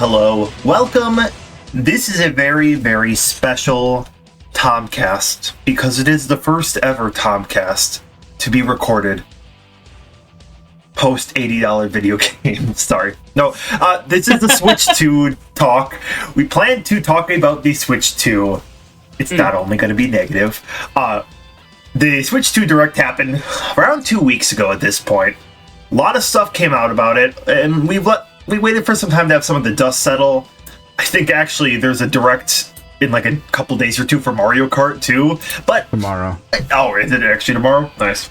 hello. Welcome. This is a very, very special Tomcast because it is the first ever Tomcast to be recorded post $80 video game. Sorry. No, this is the Switch 2 talk. We plan to talk about the Switch 2. It's not only going to be negative. The Switch 2 Direct happened around 2 weeks ago at this point. A lot of stuff came out about it, and we waited for some time to have some of the dust settle. I think actually there's a Direct in like a couple days or two for Mario Kart too, but tomorrow. Oh, is it actually tomorrow? Nice.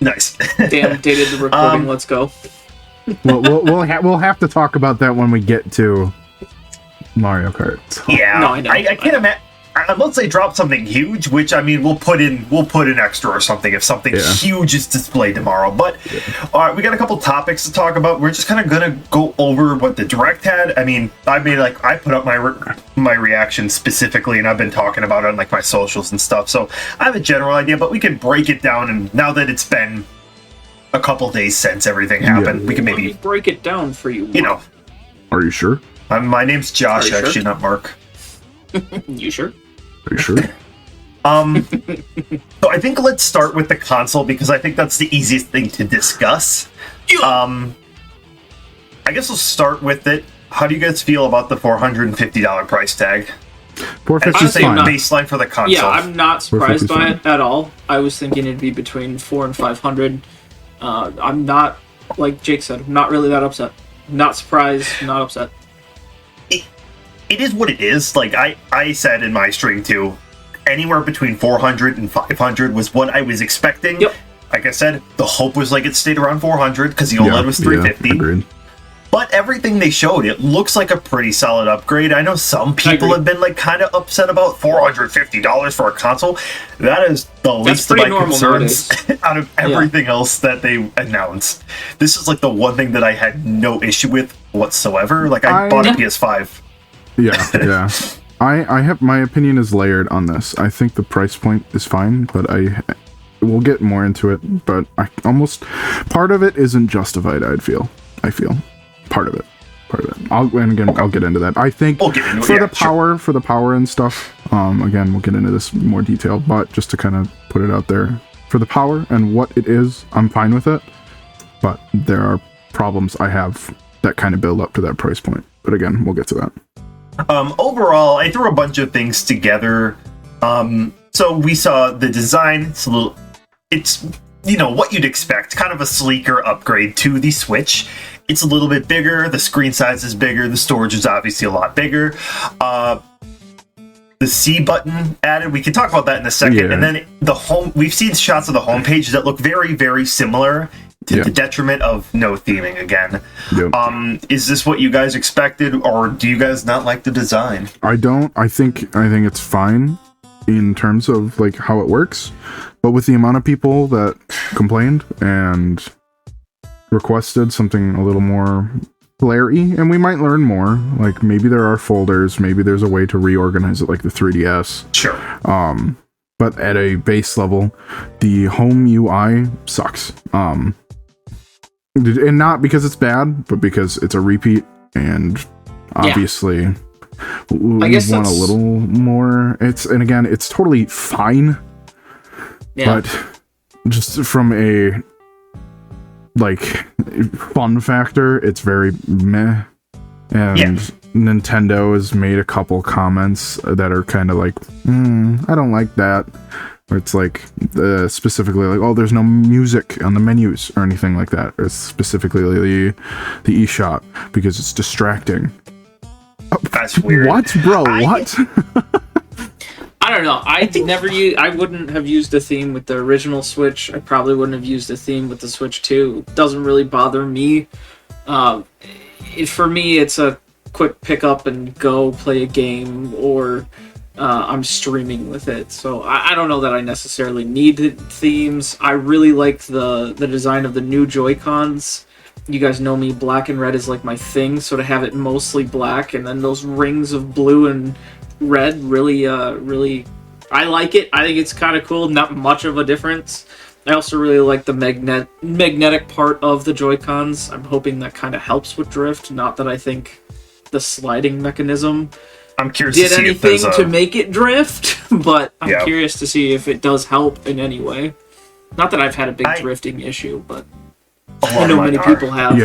Damn, dated the recording. Let's go. We'll have to talk about that when we get to Mario Kart. So. Yeah, no, I know. I can't imagine. Unless they drop something huge, which I mean, we'll put in extra or something if something huge is displayed tomorrow. But we got a couple topics to talk about. We're just kind of gonna go over what the Direct had. I mean, I put up my reaction specifically, and I've been talking about it on like my socials and stuff. So I have a general idea, but we can break it down. And now that it's been a couple days since everything happened, we can maybe Let me break it down for you. You know. Are you sure? My name's Josh, actually, not Mark. You sure? Are you sure? So I think let's start with the console because I think that's the easiest thing to discuss. I guess we'll start with it. How do you guys feel about the $450 price tag? $450 is fine. Baseline for the console. Yeah, I'm not surprised by it at all. I was thinking it'd be between $400 and $500. I'm not, like Jake said, not really that upset. Not surprised, not upset. It is what it is. Like I said in my stream too, anywhere between 400 and 500 was what I was expecting. Yep. Like I said, the hope was like it stayed around 400 because the OLED was 350. Agreed. But everything they showed, it looks like a pretty solid upgrade. I know some people have been like kind of upset about $450 for a console. That is the least of my concerns out of everything else that they announced. This is like the one thing that I had no issue with whatsoever. Like I bought a PS5. Yeah. I have my opinion is layered on this. I think the price point is fine, but we'll get more into it. But part of it isn't justified. I feel part of it. I'll get into that. I think for the power and stuff. Again, we'll get into this in more detail, but just to kind of put it out there, for the power and what it is, I'm fine with it. But there are problems I have that kind of build up to that price point. But again, we'll get to that. Overall, I threw a bunch of things together. So we saw the design. It's what you'd expect, kind of a sleeker upgrade to the Switch. It's a little bit bigger. The screen size is bigger. The storage is obviously a lot bigger. The C button added. We can talk about that in a second. Yeah. And then the home. We've seen shots of the homepage that look very, very similar. To the detriment of no theming again. Yep. Is this what you guys expected, or do you guys not like the design? I don't. I think it's fine in terms of like how it works, but with the amount of people that complained and requested something a little more flary, and we might learn more. Like maybe there are folders, maybe there's a way to reorganize it, like the 3DS. Sure. But at a base level, the home UI sucks. And not because it's bad, but because it's a repeat, and obviously we want a little more. It's totally fine, but just from a like fun factor, it's very meh. And Nintendo has made a couple comments that are kind of like, I don't like that. Or it's like specifically like, oh, there's no music on the menus or anything like that. Or specifically the eShop because it's distracting. That's weird. What, bro? What? I don't know. I wouldn't have used a theme with the original Switch. I probably wouldn't have used a theme with the Switch 2. It doesn't really bother me. For me, it's a quick pick up and go play a game, or I'm streaming with it. So I don't know that I necessarily need themes. I really like the design of the new Joy-Cons. You guys know me, black and red is like my thing, so to have it mostly black and then those rings of blue and red really, I like it. I think it's kind of cool. Not much of a difference. I also really like the magnetic part of the Joy-Cons. I'm hoping that kind of helps with drift. Not that I think the sliding mechanism I'm curious did to see anything to make it drift, but I'm curious to see if it does help in any way. Not that I've had a big drifting issue, but I know many people have.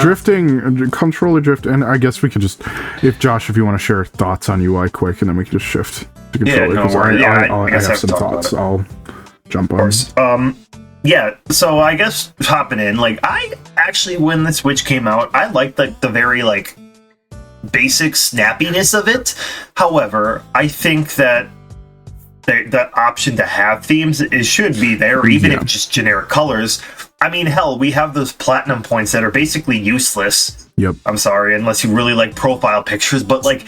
Drifting, controller drift, and I guess we could just, if you want to share thoughts on UI quick, and then we can just shift to controller, because I have some thoughts. I'll jump on. So I guess hopping in, like, I actually, when the Switch came out, I liked like the very like basic snappiness of it. However, I think that the option to have themes should be there, even if just generic colors. I mean, hell, we have those platinum points that are basically useless. Yep. I'm sorry, unless you really like profile pictures, but like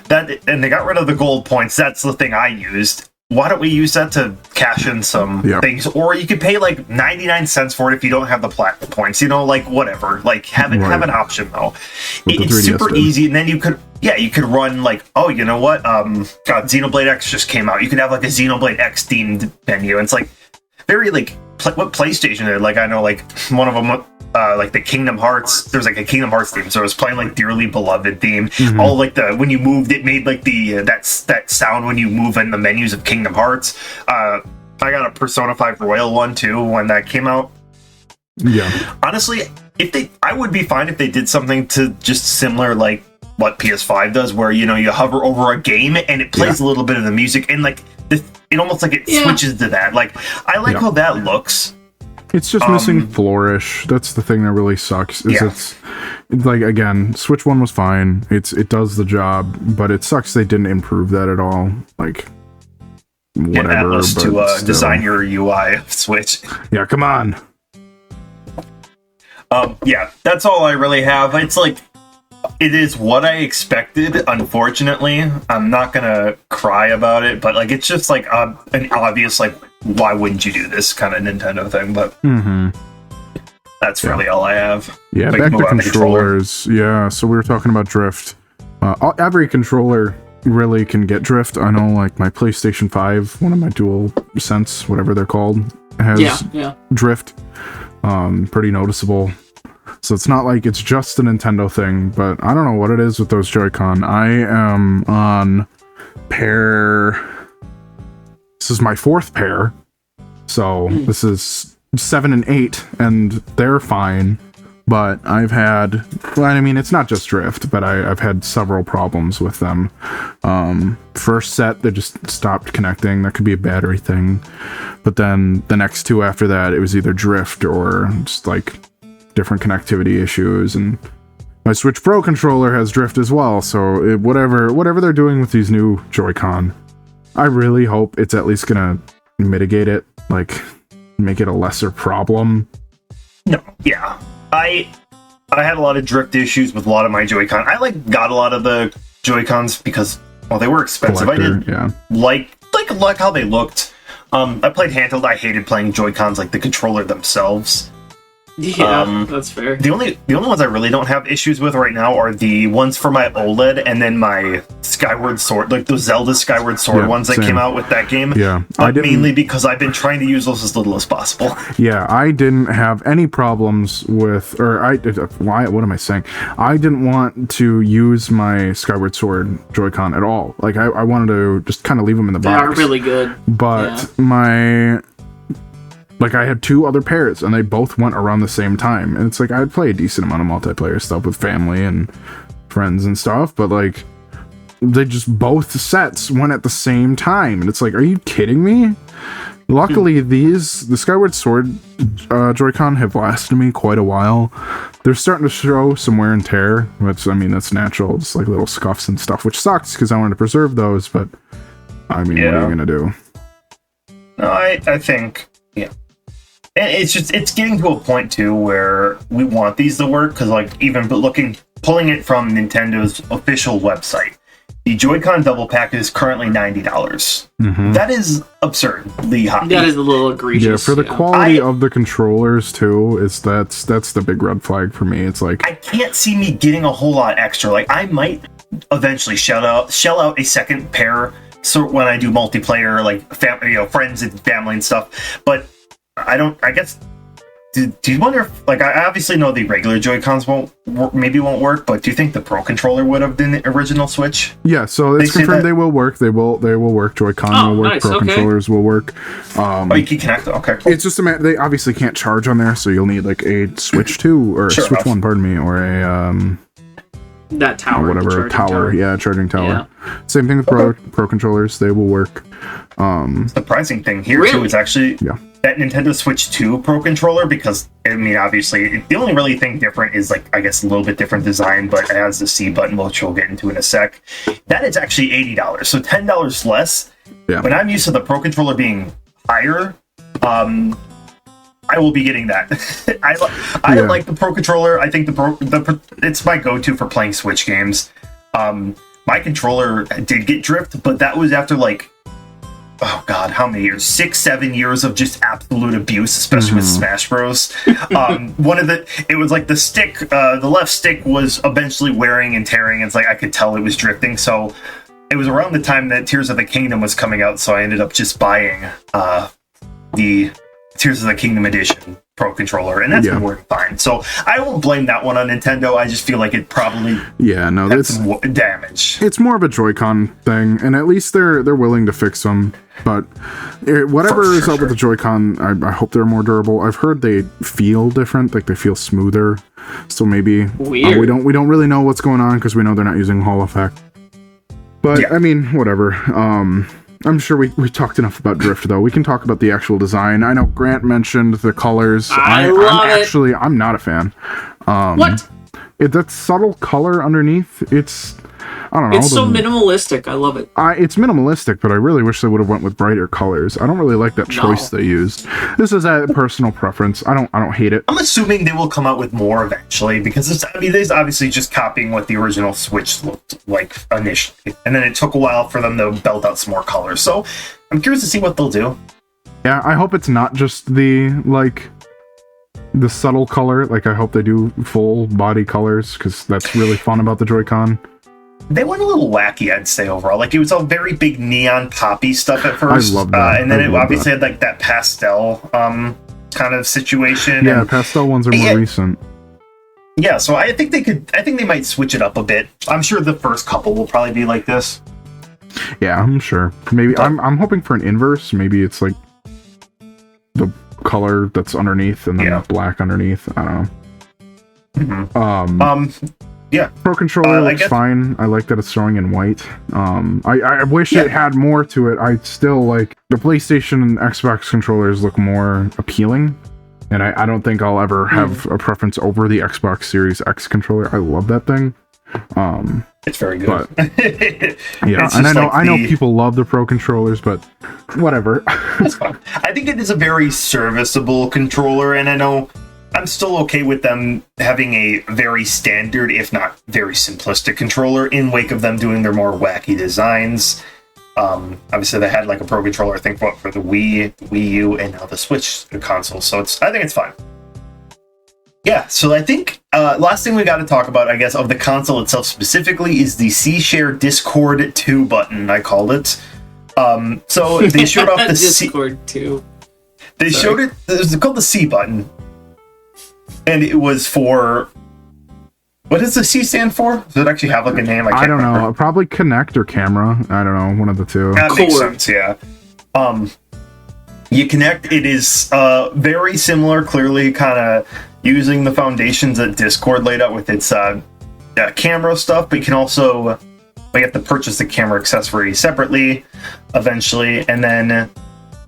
that, and they got rid of the gold points. That's the thing I used. Why don't we use that to cash in some things? Or you could pay like 99 cents for it if you don't have the platinum points. You know, like whatever. Like have an option though. It's super easy, and then you could run like, oh, you know what? Xenoblade X just came out. You could have like a Xenoblade X themed menu. And it's like very like what PlayStation did. Like I know like one of them. Like the Kingdom Hearts, there's like a Kingdom Hearts theme, so I was playing like Dearly Beloved theme. All like the when you moved, it made like the that sound when you move in the menus of Kingdom Hearts. I got a Persona 5 Royal one too when that came out. Yeah, honestly, I would be fine if they did something to just similar like what PS5 does, where you hover over a game and it plays a little bit of the music and like it almost like it switches to that. Like I like how that looks. It's just missing flourish. That's the thing that really sucks. It's like, again, Switch 1 was fine. It does the job, but it sucks they didn't improve that at all. Like whatever. Get Atlas to design your UI of Switch. Yeah, come on. That's all I really have. It's like it is what I expected. Unfortunately, I'm not gonna cry about it, but like it's just like an obvious like, why wouldn't you do this kind of Nintendo thing? But that's really all I have. Yeah, back to controllers. Yeah, so we were talking about drift. Every controller really can get drift. I know, like my PlayStation 5, one of my Dual Sense, whatever they're called, has drift. Pretty noticeable. So it's not like it's just a Nintendo thing, but I don't know what it is with those Joy-Con. I am on pair... This is my 4th pair, so this is 7 and 8, and they're fine, but I've had... Well, I mean, it's not just drift, but I've had several problems with them. First set, they just stopped connecting. That could be a battery thing. But then the next two after that, it was either drift or just, like, different connectivity issues, and my Switch Pro controller has drift as well, so whatever they're doing with these new Joy-Con, I really hope it's at least gonna mitigate it, like make it a lesser problem. No, yeah. I had a lot of drift issues with a lot of my Joy-Con. I got a lot of the Joy-Cons because they were expensive. Collector, I did like how they looked. I played handheld. I hated playing Joy-Cons like the controller themselves. Yeah, that's fair. The only ones I really don't have issues with right now are the ones for my OLED and then my Skyward Sword, like those Zelda Skyward Sword ones that came out with that game. Yeah, mainly because I've been trying to use those as little as possible. Yeah, I didn't have any problems with, what am I saying? I didn't want to use my Skyward Sword Joy-Con at all. Like I wanted to just kind of leave them in the box. They are really good. But I had 2 other pairs, and they both went around the same time. And it's like, I'd play a decent amount of multiplayer stuff with family and friends and stuff, but, like, they just both sets went at the same time. And it's like, are you kidding me? Luckily, the Skyward Sword Joy-Con have lasted me quite a while. They're starting to show some wear and tear, which, I mean, that's natural. It's like little scuffs and stuff, which sucks, because I wanted to preserve those, but, I mean, what are you going to do? No, I think... And it's getting to a point too where we want these to work, because like pulling it from Nintendo's official website, the Joy-Con double pack is currently $90. That is absurdly high. That is a little egregious. Yeah, for the quality of the controllers too, that's the big red flag for me. It's like I can't see me getting a whole lot extra. Like I might eventually shell out a second pair, so when I do multiplayer, like friends and family and stuff, but I guess do you wonder if, like, I obviously know the regular Joy-Cons won't work, but do you think the Pro Controller would have been the original Switch? Yeah, so it's confirmed they will work. They will work. Joy-Con will work. Nice, Pro Controllers will work. You can connect. Okay, cool. It's just they obviously can't charge on there, so you'll need like a Switch 2 or Switch 1, pardon me, or a that tower, whatever tower. Yeah, charging tower. Yeah. Same thing with Pro Controllers. They will work. Surprising thing here too is actually that Nintendo Switch 2 Pro Controller, because I mean, obviously the only really thing different is, like, I guess a little bit different design, but it has the C button, which we'll get into in a sec. That is actually $80, so $10 less. Yeah. But I'm used to the Pro Controller being higher. I will be getting that. I like the Pro Controller. I think it's my go-to for playing Switch games. My controller did get drift, but that was after, like, oh god, how many years? 6-7 years of just absolute abuse, especially with Smash Bros. It was like the stick, the left stick was eventually wearing and tearing. It's like I could tell it was drifting. So it was around the time that Tears of the Kingdom was coming out, so I ended up just buying the Tears of the Kingdom Edition Pro Controller, and that's been working fine. So I won't blame that one on Nintendo. I just feel like it probably had some damage. It's more of a Joy-Con thing, and at least they're willing to fix them. But whatever is up with the Joy-Con, I hope they're more durable. I've heard they feel different, like they feel smoother. So maybe we don't really know what's going on because we know they're not using Hall effect. But I mean, whatever. I'm sure we talked enough about drift, though. We can talk about the actual design. I know Grant mentioned the colors. I'm not a fan. What? That subtle color underneath, I don't know. It's so minimalistic. I love it. It's minimalistic, but I really wish they would have went with brighter colors. I don't really like that choice they used. This is a personal preference. I don't hate it. I'm assuming they will come out with more eventually, because it's obviously just copying what the original Switch looked like initially, and then it took a while for them to belt out some more colors. So I'm curious to see what they'll do. Yeah, I hope it's not just the subtle color. Like, I hope they do full body colors, because that's really fun about the Joy-Con. They went a little wacky, I'd say, overall. Like, it was all very big neon poppy stuff at first. I love that. And then it obviously had, like, that pastel kind of situation. Yeah, pastel ones are more recent. Yeah, so I think they might switch it up a bit. I'm sure the first couple will probably be like this. Yeah, I'm sure. Maybe I'm hoping for an inverse. Maybe it's like the color that's underneath and then the black underneath. I don't know. Yeah. Pro Controller looks fine. I like that it's showing in white. I wish it had more to it. I still like the PlayStation and Xbox controllers look more appealing. And I don't think I'll ever have a preference over the Xbox Series X controller. I love that thing. It's very good. But, yeah, and I know people love the Pro Controllers, but whatever. It's fine. I think it is a very serviceable controller, and I know I'm still okay with them having a very standard, if not very simplistic controller in wake of them doing their more wacky designs. Obviously, they had like a Pro Controller, I think, for the Wii U, and now the Switch console. So I think it's fine. Yeah, so I think last thing we got to talk about, I guess, of the console itself specifically is the C-Share Discord 2 button, I called it. So they showed off the Discord 2. They showed it. It was called the C button. And it was for... What does the C stand for? Does it actually have like a name? I don't know. Probably Connect or Camera. I don't know. One of the two. That makes sense, yeah. You connect. It is very similar, clearly kind of using the foundations that Discord laid out with its camera stuff, but you can also... you have to purchase the camera accessory separately eventually, and then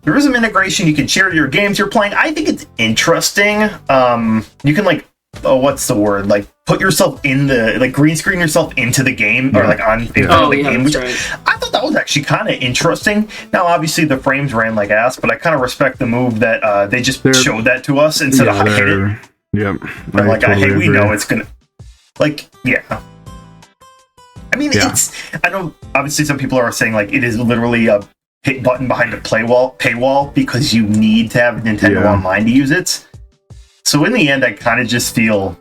there is some integration. You can share your games you're playing. I think it's interesting. You can what's the word? Like put yourself in the green screen yourself into the game or like on the game. Which I thought that was actually kind of interesting. Now, obviously, the frames ran like ass, but I kind of respect the move that they just showed that to us instead of hit it. Yep. They're like, hey, we know it's gonna. Yeah. I mean, I know, obviously, some people are saying, it is literally a hit button behind a paywall because you need to have Nintendo Online to use it. So, in the end, I kind of just feel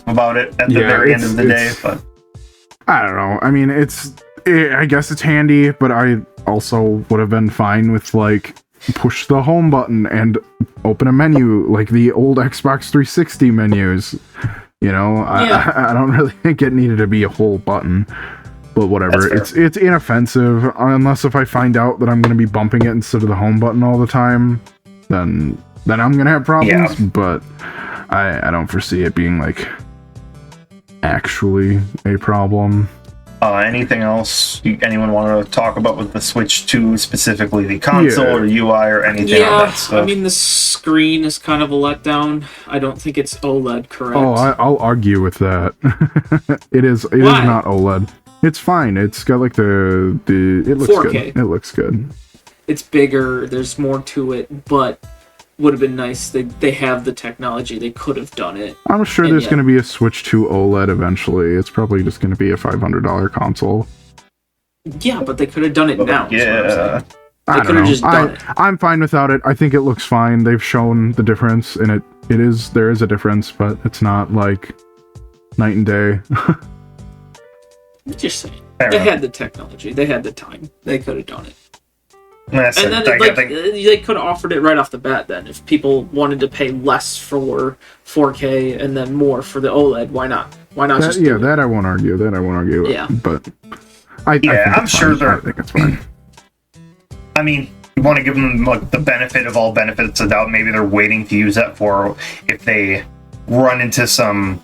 about it at the very end of the day. But I don't know. I mean, I guess it's handy, but I also would have been fine with, push the home button and open a menu like the old Xbox 360 menus. You know, I don't really think it needed to be a whole button. But whatever, it's inoffensive, unless if I find out that I'm going to be bumping it instead of the home button all the time, then I'm going to have problems, but I don't foresee it being, like, actually a problem. Anything else anyone want to talk about with the Switch 2, specifically the console or UI or anything on that stuff? I mean, the screen is kind of a letdown. I don't think it's OLED, correct? Oh, I'll argue with that. It is not OLED. It's fine. It's got like the it looks 4K. Good. It looks good. It's bigger. There's more to it, but would have been nice. They have the technology. They could have done it. I'm sure there's going to be a Switch 2 OLED eventually. It's probably just going to be a $500 console. Yeah, but they could have done it now. Yeah. They could have just done it. I'm fine without it. I think it looks fine. They've shown the difference, and there is a difference, but it's not like night and day. Just saying. They had the technology. They had the time. They could have done it. And then they could have offered it right off the bat then. If people wanted to pay less for 4K and then more for the OLED, why not? Why not just that I won't argue. Yeah. But I think I'm sure I think it's fine. I mean, you want to give them like the benefit of all benefits of doubt. Maybe they're waiting to use that for if they run into some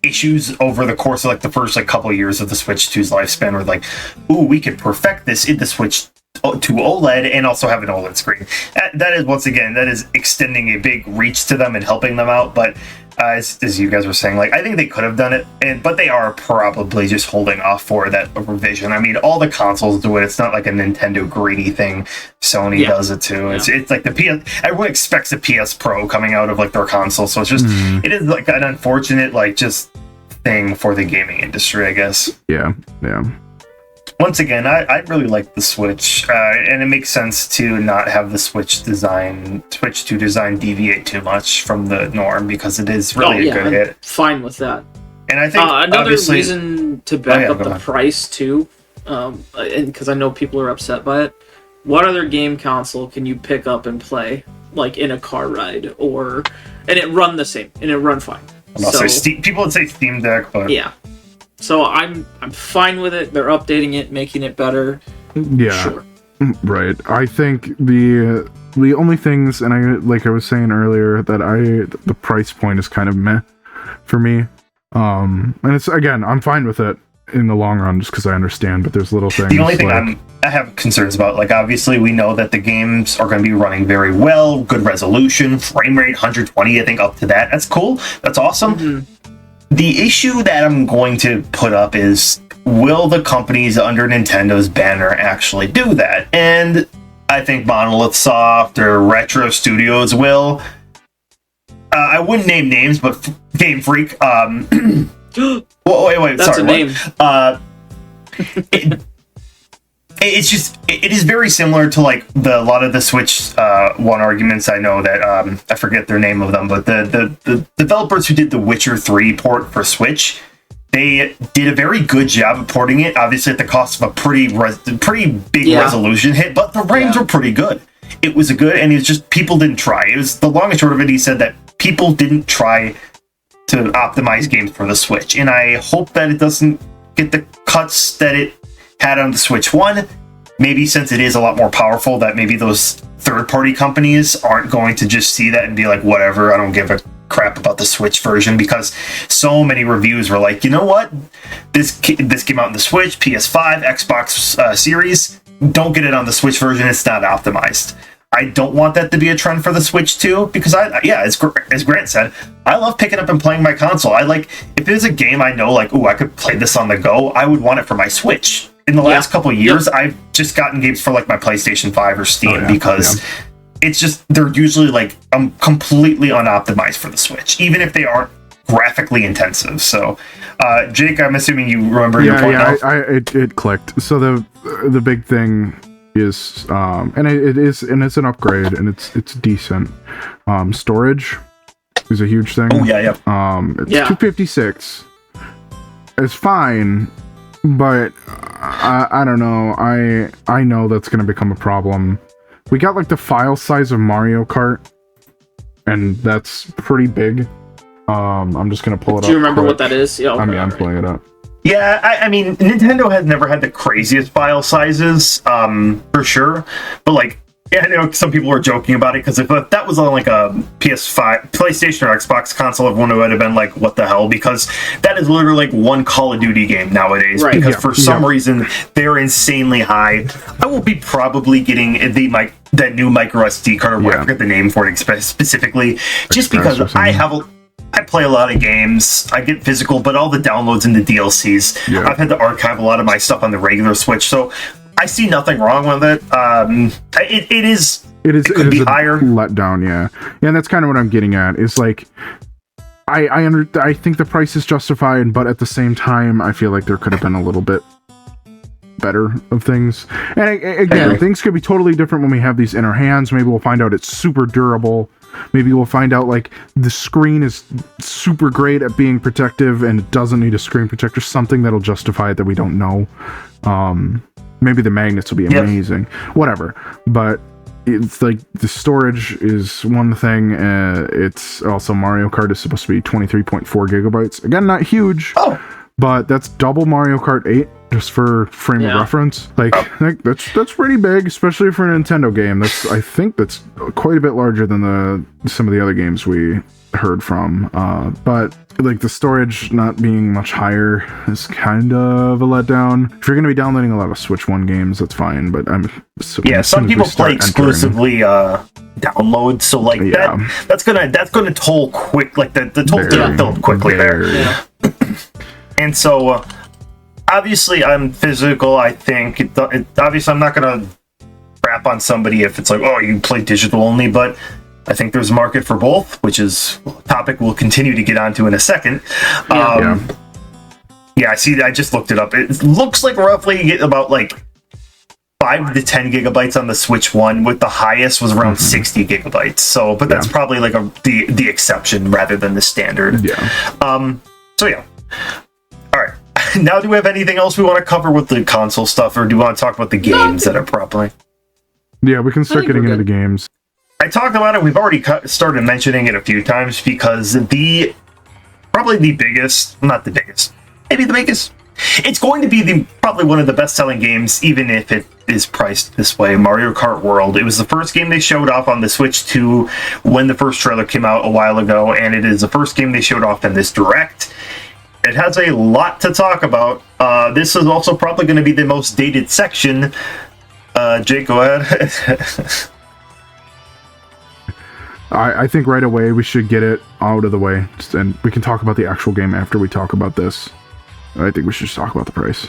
issues over the course of like the first like couple of years of the Switch 2's lifespan, where like, ooh, we could perfect this in the Switch to OLED and also have an OLED screen. That is, once again, that is extending a big reach to them and helping them out. But as you guys were saying, like, I think they could have done it, but they are probably just holding off for that revision. I mean, all the consoles do it. It's not like a Nintendo greedy thing. Sony does it too. Yeah. It's like the PS. Everyone expects a PS Pro coming out of like their console, so it's just it is like an unfortunate like just thing for the gaming industry, I guess. Yeah. Once again, I really like the Switch, and it makes sense to not have the Switch 2 design deviate too much from the norm, because it is really a good hit. Fine with that. And I think another reason to back up the price too, and because I know people are upset by it. What other game console can you pick up and play like in a car ride, and it run the same and it run fine? People would say Steam Deck, but yeah. So I'm fine with it. They're updating it, making it better. Yeah, sure. Right. I think the only things, and I was saying earlier, that the price point is kind of meh for me. And it's, again, I'm fine with it in the long run, just because I understand. But there's little things. The only thing I have concerns about, like, obviously we know that the games are going to be running very well, good resolution, frame rate 120, I think, up to that. That's cool. That's awesome. Mm-hmm. The issue that I'm going to put up is, will the companies under Nintendo's banner actually do that? And I think Monolith Soft or Retro Studios will. I wouldn't name names, but Game Freak. Wait, that's sorry, a name. It is very similar to like a lot of the Switch One arguments. I know that I forget their name of them, but the developers who did the Witcher 3 port for Switch, they did a very good job of porting it. Obviously, at the cost of a pretty big resolution hit, but the frames were pretty good. It was good, and it was just people didn't try. It was the long and short of it. He said that people didn't try to optimize games for the Switch, and I hope that it doesn't get the cuts that it had on the Switch 1. Maybe since it is a lot more powerful, that maybe those third-party companies aren't going to just see that and be like, whatever, I don't give a crap about the Switch version, because so many reviews were like, you know what? This came out on the Switch, PS5, Xbox Series. Don't get it on the Switch version. It's not optimized. I don't want that to be a trend for the Switch 2, because as Grant said, I love picking up and playing my console. If there's a game I know, like, ooh, I could play this on the go, I would want it for my Switch. In the last couple of years, I've just gotten games for like my PlayStation 5 or Steam because it's just, they're usually like completely unoptimized for the Switch, even if they aren't graphically intensive. So, Jake, I'm assuming you remember your point now? It clicked. So the big thing is, and it's an upgrade, and it's decent. Storage is a huge thing. Oh yeah. It's 256. It's fine. But I don't know. I know that's going to become a problem we got like the file size of Mario Kart, and that's pretty big. I'm just gonna pull it up. Do you remember what that is? Yeah, okay, I'm pulling it up. Yeah, I mean, Nintendo has never had the craziest file sizes, for sure. But like, yeah, I know some people were joking about it because if that was on like a PS5, PlayStation or Xbox console, everyone would have been like, "What the hell?" Because that is literally like one Call of Duty game nowadays. Right. Because for some reason they're insanely high. I will be probably getting that new micro SD card. I forget the name for it specifically, just because I play a lot of games. I get physical, but all the downloads and the DLCs. Yeah. I've had to archive a lot of my stuff on the regular Switch, so I see nothing wrong with it. It could be higher. Letdown, yeah, and that's kind of what I'm getting at. Is like, I think the price is justified, but at the same time, I feel like there could have been a little bit better of things. And again, things could be totally different when we have these in our hands. Maybe we'll find out it's super durable. Maybe we'll find out like the screen is super great at being protective and it doesn't need a screen protector, something that'll justify it that we don't know. Maybe the magnets will be amazing, whatever. But it's like the storage is one thing. It's also Mario Kart is supposed to be 23.4 gigabytes. Again, not huge. But that's double Mario Kart 8, just for frame of reference. Like that's pretty big, especially for a Nintendo game. I think that's quite a bit larger than some of the other games we heard from. But like the storage not being much higher is kind of a letdown. If you're going to be downloading a lot of Switch 1 games, that's fine. But I'm assuming some people play exclusively download, so like that's gonna toll quick. Like the toll filled quickly there. Yeah. And so, obviously, I'm physical. I think obviously I'm not gonna crap on somebody if it's like, oh, you play digital only. But I think there's a market for both, which is a topic we'll continue to get onto in a second. I see. I just looked it up. It looks like roughly you get about like 5 to 10 gigabytes on the Switch 1, with the highest was around 60 gigabytes. So, but that's probably like the exception rather than the standard. So yeah. All right. Now, do we have anything else we want to cover with the console stuff, or do we want to talk about the games that are properly? Yeah, we can start getting into the games. I talked about it. We've already started mentioning it a few times because probably the biggest, not the biggest, maybe the biggest. It's going to be probably one of the best-selling games, even if it is priced this way. Mario Kart World. It was the first game they showed off on the Switch 2 when the first trailer came out a while ago, and it is the first game they showed off in this Direct. It has a lot to talk about. This is also probably going to be the most dated section. Jake, go ahead. I think right away we should get it out of the way, and we can talk about the actual game after we talk about this. I think we should just talk about the price.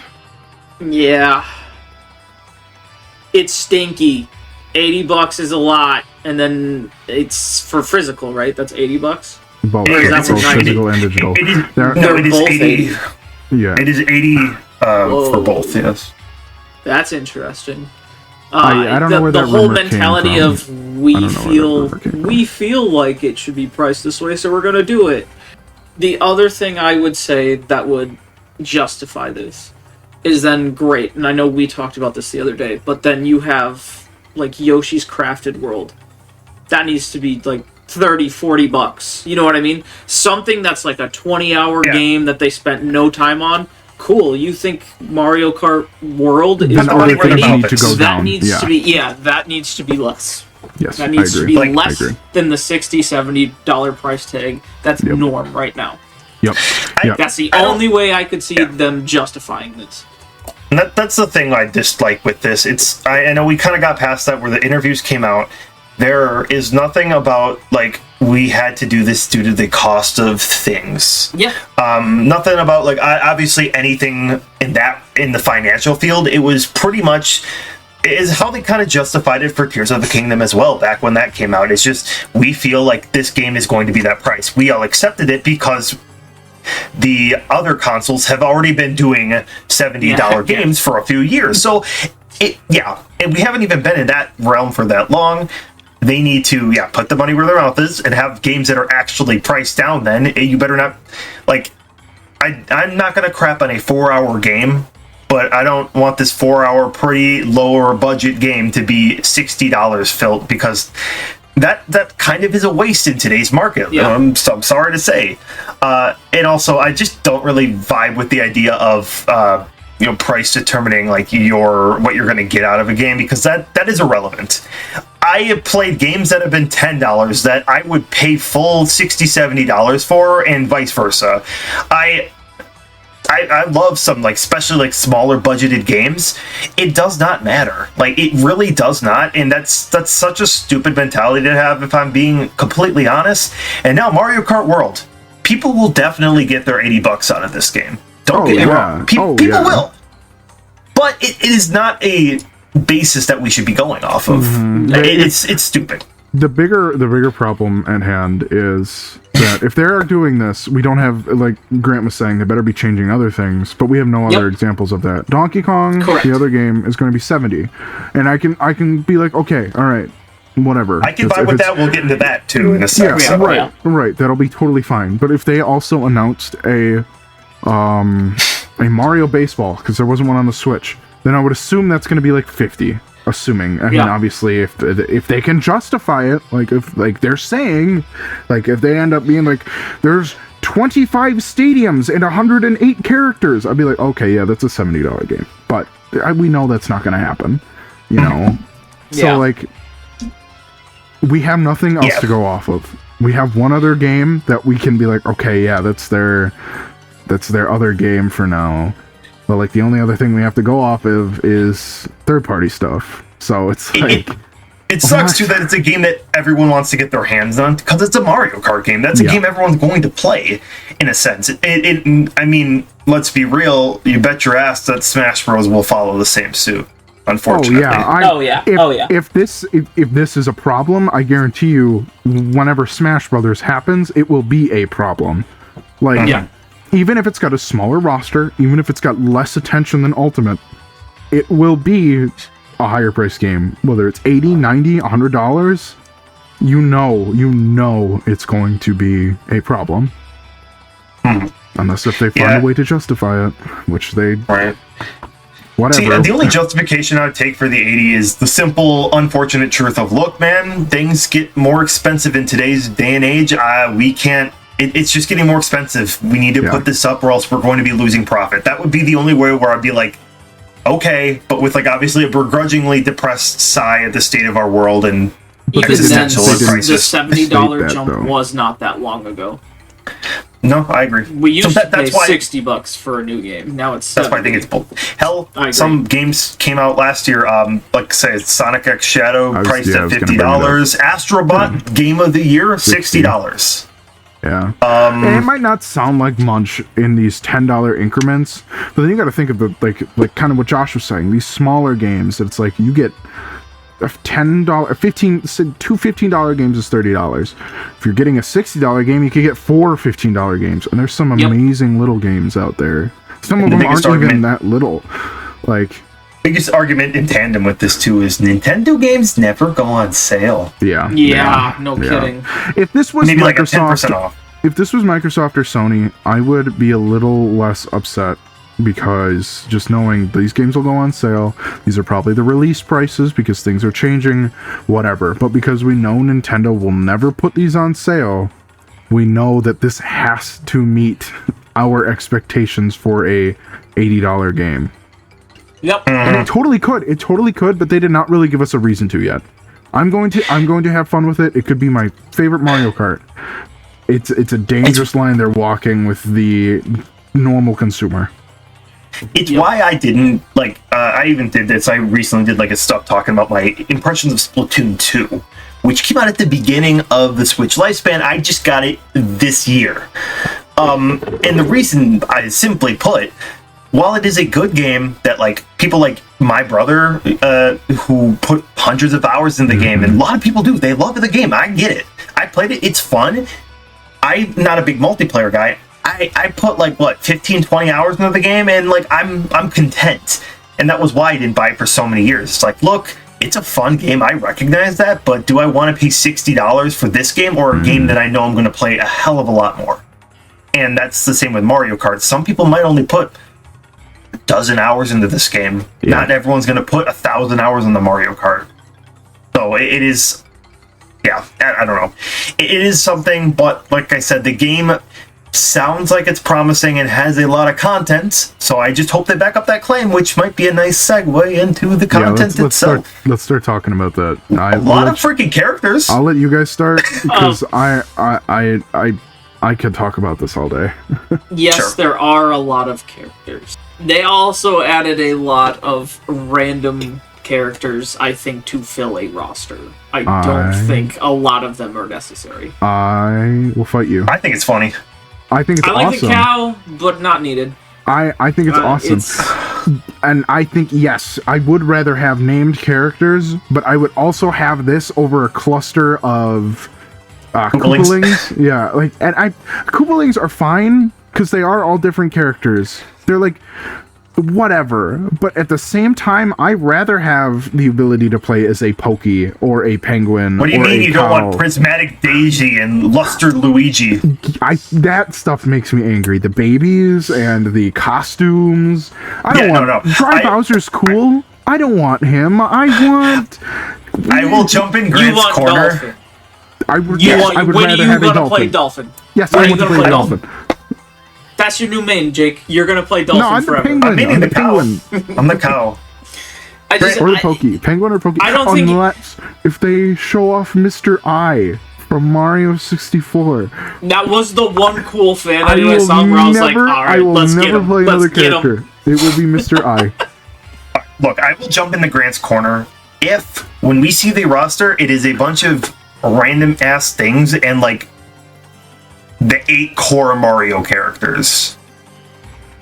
Yeah. It's stinky. $80 is a lot, and then it's for physical, right? That's $80? Both physical and digital. It is 80. Yeah. It is 80 for both, yes. That's interesting. I don't know where that the whole mentality of we feel like it should be priced this way, so we're going to do it. The other thing I would say that would justify this is then great, and I know we talked about this the other day, but then you have like Yoshi's Crafted World. That needs to be like $30-$40. You know what I mean? Something that's like a 20-hour game that they spent no time on. Cool. You think Mario Kart World is already that needs to be that needs to be less. Yes, that needs to be less than the $60-$70 price tag. That's norm right now. That's the only way I could see them justifying this. And that's the thing I dislike with this. I know we kind of got past that where the interviews came out. There is nothing about like we had to do this due to the cost of things. Yeah. Nothing about like obviously anything in the financial field. It was pretty much is how they kind of justified it for Tears of the Kingdom as well back when that came out. It's just we feel like this game is going to be that price. We all accepted it because the other consoles have already been doing $70 games for a few years. So and we haven't even been in that realm for that long. They need to, put the money where their mouth is and have games that are actually priced down then. You better not, like, I'm not going to crap on a 4-hour game but I don't want this 4-hour pretty lower budget game to be $60 filled, because that kind of is a waste in today's market. Yeah. I'm sorry to say. And also, I just don't really vibe with the idea of price determining like what you're going to get out of a game, because that is irrelevant. I have played games that have been $10 that I would pay full $60-$70 for, and vice versa. I love some, like, especially like smaller budgeted games. It does not matter. Like, it really does not. And that's such a stupid mentality to have, if I'm being completely honest. And now Mario Kart World, people will definitely get their $80 out of this game. Don't get me wrong. People will. But it is not a basis that we should be going off of. Mm-hmm. It's stupid. The bigger problem at hand is that if they're doing this, we don't have, like Grant was saying, they better be changing other things, but we have no other examples of that. Donkey Kong, the other game, is going to be $70. And I can be like, okay, all right, whatever. I can buy with that. We'll get into that too in a second. Yeah, right. That'll be totally fine. But if they also announced a Mario Baseball, because there wasn't one on the Switch, then I would assume that's going to be like $50. Assuming, I mean, obviously, if they can justify it, like if they're saying, like if they end up being like, there's 25 stadiums and 108 characters, I'd be like, okay, yeah, that's a $70 game. But we know that's not going to happen, you know. So like, we have nothing else to go off of. We have one other game that we can be like, okay, yeah, that's their other game for now. But, like, the only other thing we have to go off of is third-party stuff. So it's like... It sucks, too, that it's a game that everyone wants to get their hands on, because it's a Mario Kart game. That's a game everyone's going to play, in a sense. I mean, let's be real, you bet your ass that Smash Bros. Will follow the same suit, unfortunately. If this is a problem, I guarantee you, whenever Smash Brothers happens, it will be a problem. Like... Even if it's got a smaller roster, even if it's got less attention than Ultimate, it will be a higher price game. Whether it's $80, $90, $100, you know it's going to be a problem. Unless if they find a way to justify it, which they... Right. Whatever. See, the only justification I would take for the 80 is the simple, unfortunate truth of, look, man, things get more expensive in today's day and age. We can't... It's just getting more expensive. We need to put this up, or else we're going to be losing profit. That would be the only way where I'd be like, okay, but with like obviously a begrudgingly depressed sigh at the state of our world and existential crisis. The $70 jump was not that long ago. No, I agree. We used to pay $60 for a new game. Now it's $70. That's why I think it's both. Hell, some games came out last year. Like say Sonic X Shadow, priced at $50. Astrobot Game of the Year, $60. Yeah. And it might not sound like much in these $10 increments, but then you got to think of the like kind of what Josh was saying. These smaller games, it's like you get a $10, two $15 games is $30. If you're getting a $60 game, you could get 4 $15 games, and there's some amazing little games out there. Some of them aren't even that little. Like. Biggest argument in tandem with this too is Nintendo games never go on sale. No kidding. If this was maybe Microsoft, like a 10% off. If this was Microsoft or Sony, I would be a little less upset, because just knowing these games will go on sale, these are probably the release prices because things are changing, whatever. But because we know Nintendo will never put these on sale, we know that this has to meet our expectations for a $80 game. Yep. And it totally could, but they did not really give us a reason to yet. I'm going to have fun with it. It could be my favorite Mario Kart. It's a dangerous line they're walking with the normal consumer. It's why I didn't like. I even did this. I recently did like a stuff talking about my impressions of Splatoon 2, which came out at the beginning of the Switch lifespan. I just got it this year. And the reason, I simply put, while it is a good game that like people like my brother who put hundreds of hours in the game, and a lot of people do, they love the game. I get it. I played it. It's fun. I'm not a big multiplayer guy. I put like 15, 20 hours into the game, and like I'm content. And that was why I didn't buy it for so many years. It's like, look, it's a fun game. I recognize that, but do I want to pay $60 for this game or a game that I know I'm going to play a hell of a lot more? And that's the same with Mario Kart. Some people might only put dozen hours into this game. Yeah. Not everyone's going to put 1,000 hours on the Mario Kart. So it is, yeah, I don't know. It is something, but like I said, the game sounds like it's promising and has a lot of content. So I just hope they back up that claim, which might be a nice segue into the content itself. Let's start talking about that. A lot of freaking characters. I'll let you guys start because I could talk about this all day. Yes, sure. There are a lot of characters. They also added a lot of random characters, I think, to fill a roster. I don't think a lot of them are necessary. I will fight you. I think it's funny. I think it's awesome. I like the cow, but not needed. I think it's awesome. And I think, yes, I would rather have named characters, but I would also have this over a cluster of Koopalings. Yeah, like, and Koopalings are fine because they are all different characters. They're like whatever, but at the same time, I'd rather have the ability to play as a Pokey or a Penguin. What do you mean you don't want Prismatic Daisy and Luster Luigi? That stuff makes me angry. The babies and the costumes. I don't want. Dry Bowser's cool. I don't want him. I will jump in Grant's corner. Dolphin. I would rather have a Dolphin. Play Dolphin? Yes, I want to play Dolphin. That's your new main, Jake. You're gonna play Dolphin forever. I'm the Penguin. I'm the cow. Or the Pokey. Penguin or Pokey. I don't think... Unless if they show off Mr. I from Mario 64. That was the one cool fan anime song where I was like, alright, let's get him. Play another character. It will be Mr. I. Look, I will jump into Grant's corner if, when we see the roster, it is a bunch of random ass things and like the 8 core Mario characters.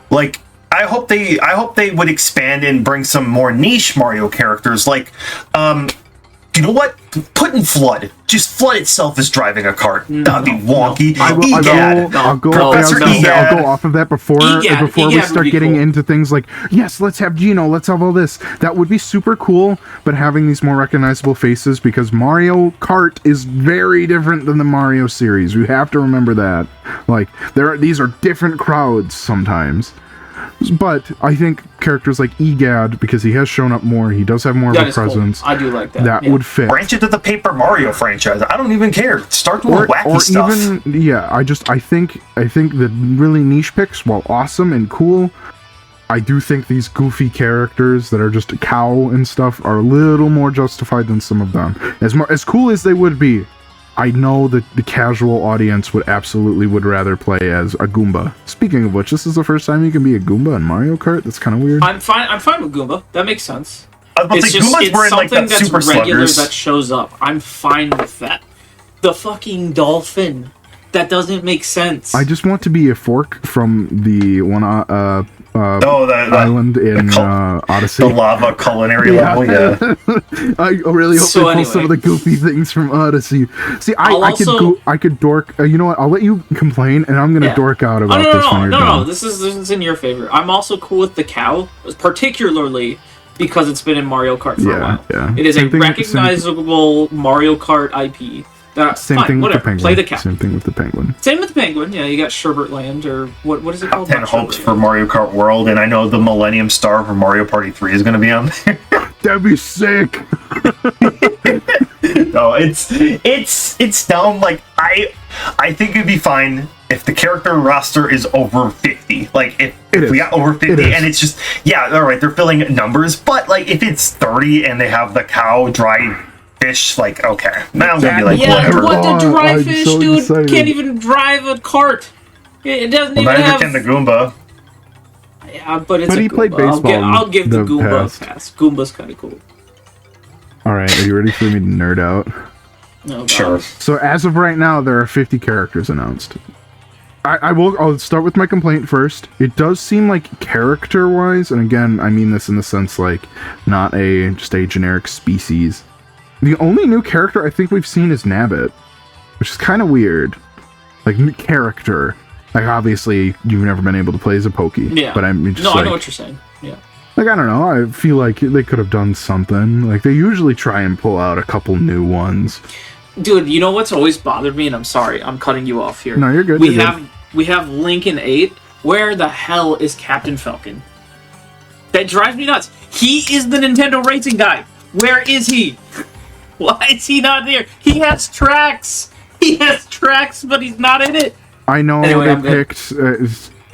Like, I hope they would expand and bring some more niche Mario characters. Like, you know what? Put in Flood. Just Flood itself is driving a cart. That'd be wonky. I'll go off of that before we start getting into things like, yes, let's have Geno, let's have all this. That would be super cool, but having these more recognizable faces, because Mario Kart is very different than the Mario series. You have to remember that. Like, these are different crowds sometimes. But I think characters like Egad, because he has shown up more, he does have more of a presence. Cool. I do like that. That would fit. Branch into the Paper Mario franchise. I don't even care. Start doing wacky stuff. I think the really niche picks, while awesome and cool, I do think these goofy characters that are just a cow and stuff are a little more justified than some of them. As cool as they would be, I know that the casual audience would rather play as a Goomba. Speaking of which, this is the first time you can be a Goomba in Mario Kart. That's kind of weird. I'm fine with Goomba. That makes sense. It's something that's regular that shows up. I'm fine with that. The fucking dolphin. That doesn't make sense. I just want to be a fork from the one island in Odyssey. The lava culinary level, yeah. I really hope they pull some of the goofy things from Odyssey. See, I could dork. You know what? I'll let you complain, and I'm gonna dork out about this when you're done. No, this is in your favor. I'm also cool with the cow, particularly because it's been in Mario Kart for a while. Yeah. It is a recognizable Mario Kart IP. Same thing with the Penguin. Play the cow. Same thing with the Penguin. Yeah. You got Sherbert Land, or what is it called? 10 hopes for Mario Kart World, and I know the Millennium Star for Mario Party 3 is going to be on there. That'd be sick. No, it's dumb. Like, I think it'd be fine if the character roster is over 50. Like, if we got over 50 and it's just, alright, they're filling numbers, but like if it's 30 and they have the cow dry fish, like, okay, now I'm gonna be like, whatever. What the dry fish, so dude? Excited. Can't even drive a cart. It doesn't even have. Neither can the Goomba. Yeah, but it's he played baseball. I'll give the Goomba a pass. Goomba's kind of cool. All right, are you ready for me to nerd out? No, sure. So as of right now, there are 50 characters announced. I'll start with my complaint first. It does seem like character-wise, and again, I mean this in the sense like not just a generic species. The only new character I think we've seen is Nabbit, which is kind of weird. Like, new character. Like, obviously, you've never been able to play as a Pokey. Yeah. But I'm just I know what you're saying. Yeah. Like, I don't know. I feel like they could have done something. Like, they usually try and pull out a couple new ones. Dude, you know what's always bothered me? And I'm sorry, I'm cutting you off here. No, you're good. We have Link in 8. Where the hell is Captain Falcon? That drives me nuts. He is the Nintendo racing guy. Where is he? Why is he not there? He has tracks. He has tracks, but he's not in it. I know they picked.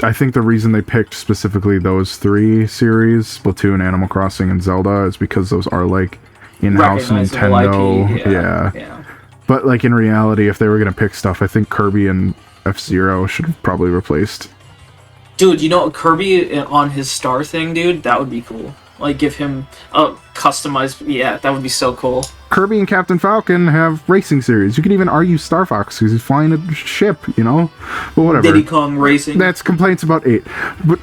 I think the reason they picked specifically those 3 series, Splatoon, Animal Crossing, and Zelda, is because those are like in-house Nintendo. Yeah. But like in reality, if they were gonna pick stuff, I think Kirby and F-Zero should have probably replaced. Dude, you know, Kirby on his star thing, dude, that would be cool. Like, give him a customized... Yeah, that would be so cool. Kirby and Captain Falcon have racing series. You could even argue Star Fox because he's flying a ship, you know? But whatever. Diddy Kong Racing. That's complaints about 8. But,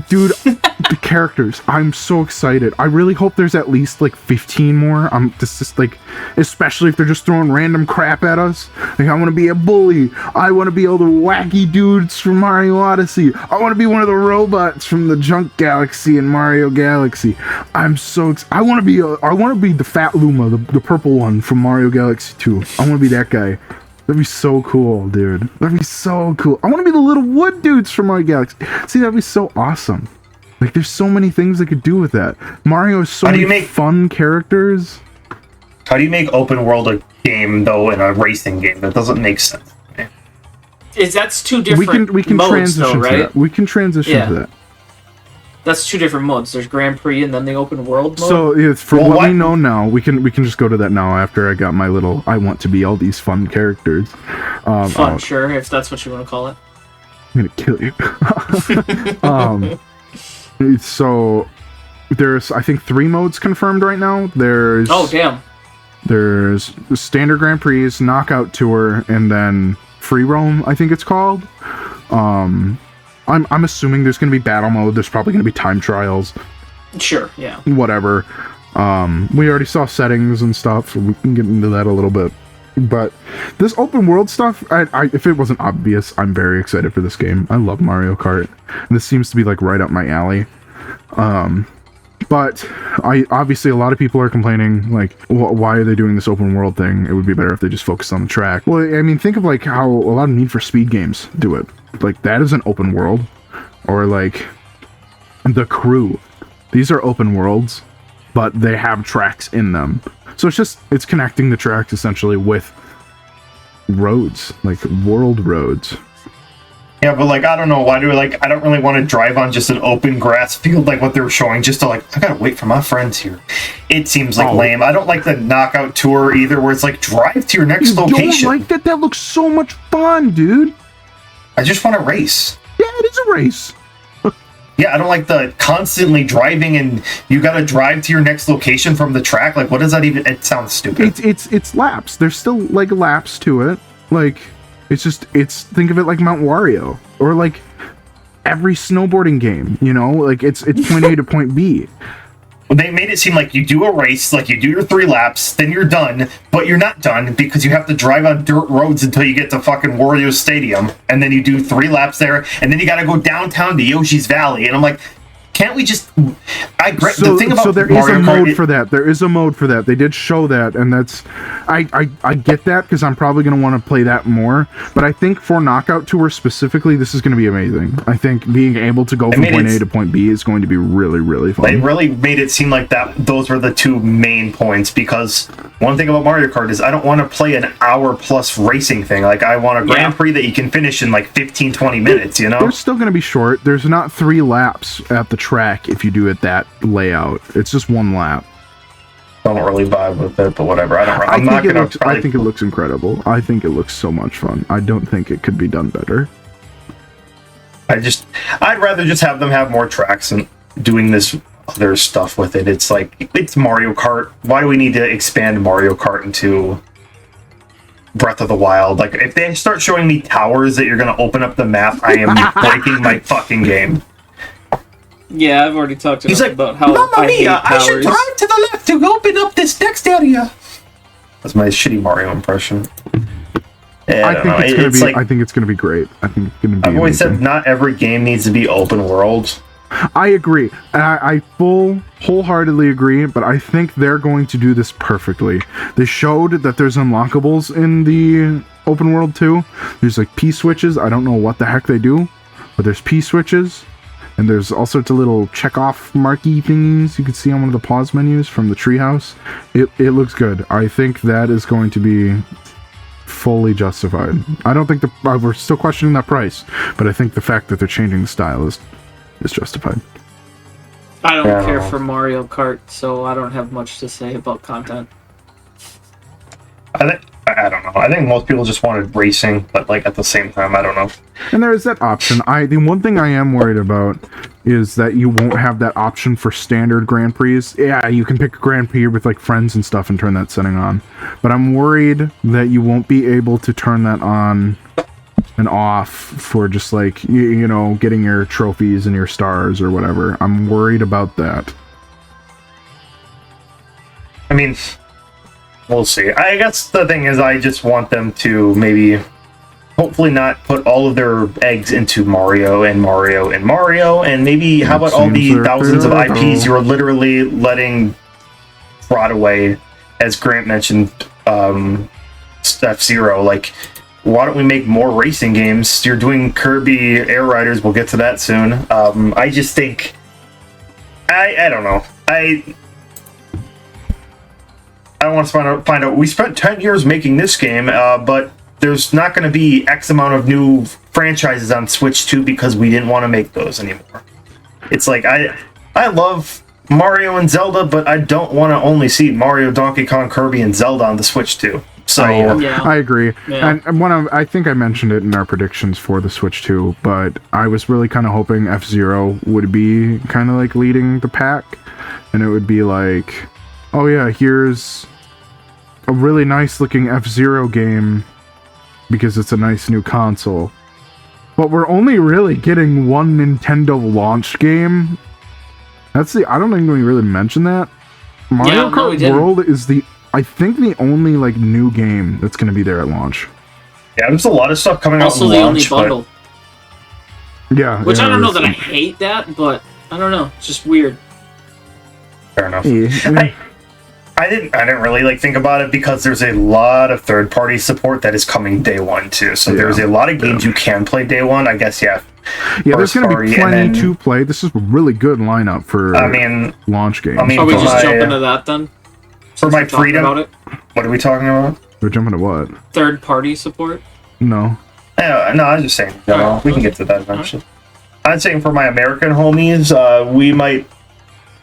dude, the characters, I'm so excited. I really hope there's at least, like, 15 more. This is, like, especially if they're just throwing random crap at us. Like, I want to be a bully. I want to be all the wacky dudes from Mario Odyssey. I want to be one of the robots from the Junk Galaxy and Mario Galaxy. I'm so excited. I want to be the Fat Luma, the purple one from Mario Galaxy 2. I want to be that guy. That'd be so cool, dude. That'd be so cool. I want to be the little wood dudes from Mario Galaxy. See, that'd be so awesome. Like, there's so many things they could do with that. Mario has so many fun characters. How do you make open world a game, though, in a racing game? That doesn't make sense. That's 2 different we can modes, transition though, right? to that. We can transition to that. That's 2 different modes. There's Grand Prix and then the open world mode. So what we know now, we can just go to that now after I got my little I want to be all these fun characters. Fun, sure, if that's what you want to call it. I'm gonna kill you. So there's I think 3 modes confirmed right now. There's There's standard Grand Prix, Knockout Tour, and then Free Roam, I think it's called. I'm assuming there's going to be battle mode. There's probably going to be time trials. Sure, yeah. Whatever. We already saw settings and stuff, so we can get into that a little bit. But this open world stuff, if it wasn't obvious, I'm very excited for this game. I love Mario Kart. And this seems to be like right up my alley. But obviously a lot of people are complaining, like, why are they doing this open world thing? It would be better if they just focused on the track. Well, I mean, think of like how a lot of Need for Speed games do it. Like, that is an open world. Or like The Crew. These are open worlds, but they have tracks in them. So it's connecting the tracks essentially with roads, like world roads. Yeah, but like, I don't know, I don't really want to drive on just an open grass field like what they were showing, just to like, I gotta wait for my friends here. It seems like lame. I don't like the Knockout Tour either, where it's like, drive to your next location. You don't like that? That looks so much fun, dude. I just want to race. Yeah, it is a race. Yeah, I don't like the constantly driving and you gotta drive to your next location from the track. Like, what does that even... It sounds stupid. It's laps. There's still, like, laps to it. Like, think of it like Mount Wario. Or, like, every snowboarding game, you know? Like, it's point A to point B. They made it seem like you do a race, like you do your 3 laps, then you're done, but you're not done because you have to drive on dirt roads until you get to fucking Wario Stadium, and then you do 3 laps there, and then you gotta go downtown to Yoshi's Valley, and I'm like, can't we just... the thing about there is a mode for that. There is a mode for that. They did show that, and that's... I get that, because I'm probably going to want to play that more, but I think for Knockout Tour specifically, this is going to be amazing. I think being able to go from point A to point B is going to be really, really fun. They really made it seem like those were the 2 main points, because one thing about Mario Kart is I don't want to play an hour-plus racing thing. Like, I want a Grand Prix that you can finish in, like, 15, 20 minutes, you know? They're still going to be short. There's not 3 laps at the track if you do it that layout. It's just 1 lap. I don't really vibe with it, but whatever. I think it looks incredible. I think it looks so much fun. I don't think it could be done better. I'd rather just have them have more tracks and doing this other stuff with it. It's like, it's Mario Kart. Why do we need to expand Mario Kart into Breath of the Wild? Like, if they start showing me towers that you're going to open up the map, I am breaking my fucking game. Yeah, I've already talked about how Mamma mia, I should drive to the left to open up this next area. That's my shitty Mario impression. I think it's gonna be great. I think it's gonna be. I've always said not every game needs to be open world. I agree. I wholeheartedly agree, but I think they're going to do this perfectly. They showed that there's unlockables in the open world too. There's like P switches. I don't know what the heck they do, but there's P switches. And there's all sorts of little check-off marquee thingies you can see on one of the pause menus from the treehouse. It looks good. I think that is going to be fully justified. I don't think we're still questioning that price, but I think the fact that they're changing the style is justified. I don't care for Mario Kart, so I don't have much to say about content. I don't know. I think most people just wanted racing, but like at the same time, I don't know. And there is that option. The one thing I am worried about is that you won't have that option for standard Grand Prix. Yeah, you can pick a Grand Prix with like friends and stuff and turn that setting on. But I'm worried that you won't be able to turn that on and off for just like, you know, getting your trophies and your stars or whatever. I'm worried about that. I mean, we'll see. I guess the thing is, I just want them to maybe, hopefully not put all of their eggs into Mario and Mario and Mario, and maybe how about all the thousands of IPs you're literally letting rot away, as Grant mentioned, F-Zero, like, why don't we make more racing games? You're doing Kirby Air Riders, we'll get to that soon. I just think, I don't know. I want to find out. We spent 10 years making this game, but there's not going to be X amount of new franchises on Switch 2 because we didn't want to make those anymore. It's like, I love Mario and Zelda, but I don't want to only see Mario, Donkey Kong, Kirby, and Zelda on the Switch 2. So I agree. Yeah. And I think I mentioned it in our predictions for the Switch 2, but I was really kind of hoping F-Zero would be kind of like leading the pack, and it would be like, oh yeah, here's a really nice looking F-Zero game because it's a nice new console. But we're only really getting one Nintendo launch game. I don't think we really mentioned that. Mario Kart World is I think the only like new game that's going to be there at launch. Yeah, there's a lot of stuff coming out in the launch, only bundle. Yeah. Which I don't know that I hate that, but I don't know. It's just weird. Fair enough. Yeah. I didn't really like think about it because there's a lot of third-party support that is coming day one too. So there's a lot of games you can play day one. I guess there's going to be plenty to play. This is a really good lineup for launch games. Are we just jump into that then? For my freedom. About it? What are we talking about? We're jumping to what? Third-party support? No. No, I was just saying. We can get to that eventually. I'm saying for my American homies, we might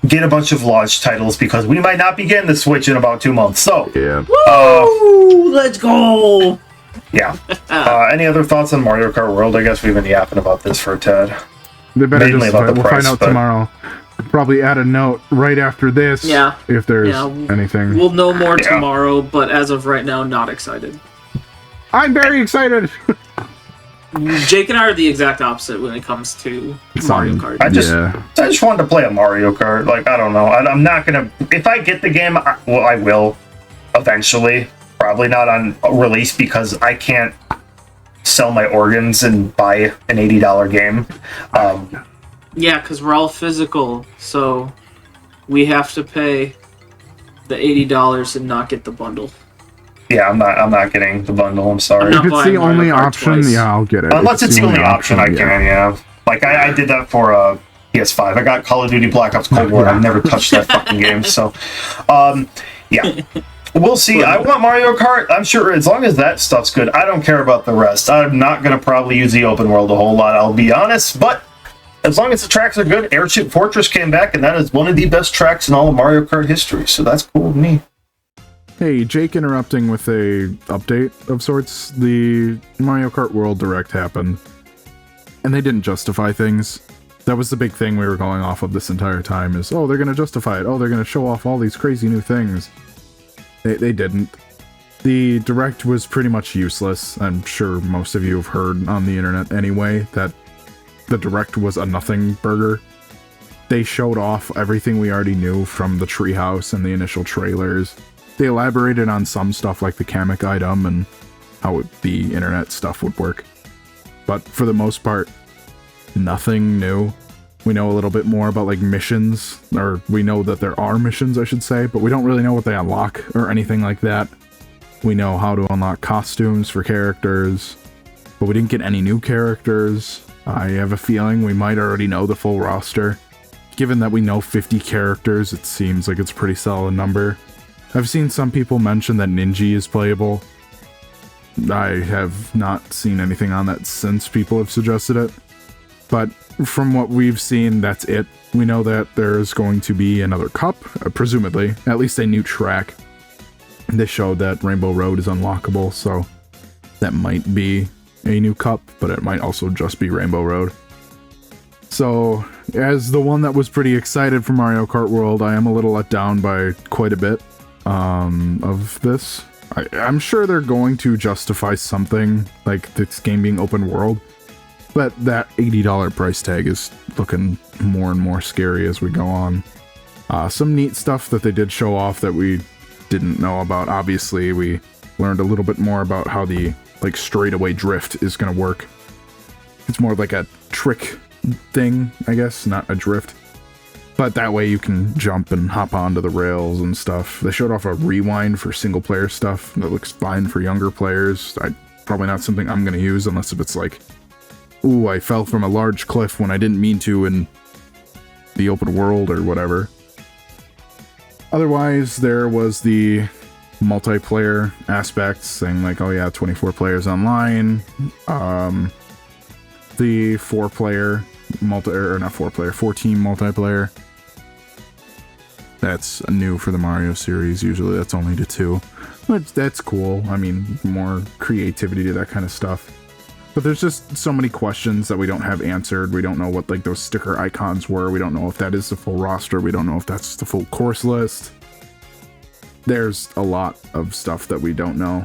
get a bunch of launch titles because we might not be getting the Switch in about 2 months. So, woo! Let's go! Yeah. Any other thoughts on Mario Kart World? I guess we've been yapping about this for a tad. They better we'll find out tomorrow. Probably add a note right after this. Yeah. If there's anything. We'll know more tomorrow, but as of right now, not excited. I'm very excited. Jake and I are the exact opposite when it comes to Mario Kart. I just wanted to play a Mario Kart. Like, I don't know. I'm not gonna. If I get the game, I will eventually. Probably not on release because I can't sell my organs and buy an $80 game. Yeah, because we're all physical, so we have to pay the $80 and not get the bundle. Yeah, I'm not getting the bundle. I'm sorry. If it's the only option, I'll get it. Unless it's the only option, I can. Like I did that for PS5. I got Call of Duty Black Ops Cold War. I've never touched that fucking game. So, yeah. We'll see. I want Mario Kart. I'm sure as long as that stuff's good, I don't care about the rest. I'm not going to probably use the open world a whole lot, I'll be honest. But as long as the tracks are good, Airship Fortress came back, and that is one of the best tracks in all of Mario Kart history. So that's cool with me. Hey, Jake interrupting with a update of sorts. The Mario Kart World Direct happened, and they didn't justify things. That was the big thing we were going off of this entire time is, oh, they're going to justify it. Oh, they're going to show off all these crazy new things. They didn't. The Direct was pretty much useless. I'm sure most of you have heard on the internet anyway that the Direct was a nothing burger. They showed off everything we already knew from the treehouse and the initial trailers. They elaborated on some stuff like the Kamek item and how the internet stuff would work. But for the most part, nothing new. We know a little bit more about like missions, or we know that there are missions, I should say, but we don't really know what they unlock or anything like that. We know how to unlock costumes for characters, but we didn't get any new characters. I have a feeling we might already know the full roster. Given that we know 50 characters, it seems like it's a pretty solid number. I've seen some people mention that Ninja is playable. I have not seen anything on that since people have suggested it. But from what we've seen, that's it. We know that there's going to be another cup, presumably, at least a new track. They showed that Rainbow Road is unlockable, so that might be a new cup, but it might also just be Rainbow Road. So, as the one that was pretty excited for Mario Kart World, I am a little let down by quite a bit of this. I'm sure they're going to justify something, like this game being open world, but that $80 price tag is looking more and more scary as we go on. Some neat stuff that they did show off that we didn't know about. Obviously, we learned a little bit more about how the straightaway drift is going to work. It's more like a trick thing, I guess, not a drift. But that way you can jump and hop onto the rails and stuff. They showed off a rewind for single player stuff that looks fine for younger players. Probably not something I'm going to use unless if it's like, ooh, I fell from a large cliff when I didn't mean to in the open world or whatever. Otherwise, there was the multiplayer aspects, saying like, oh yeah, 24 players online. The 4-player four-team multiplayer. That's new for the Mario series. Usually that's only to 2. But that's cool. I mean, more creativity to that kind of stuff. But there's just so many questions that we don't have answered. We don't know what those sticker icons were. We don't know if that is the full roster. We don't know if that's the full course list. There's a lot of stuff that we don't know.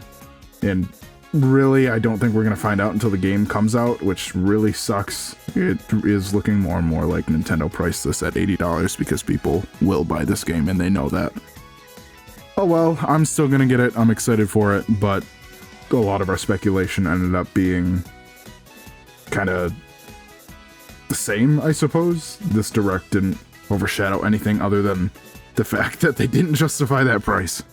And really, I don't think we're going to find out until the game comes out, which really sucks. It is looking more and more like Nintendo priced this at $80 because people will buy this game and they know that. Oh well, I'm still going to get it. I'm excited for it, but a lot of our speculation ended up being kind of the same, I suppose. This Direct didn't overshadow anything other than the fact that they didn't justify that price.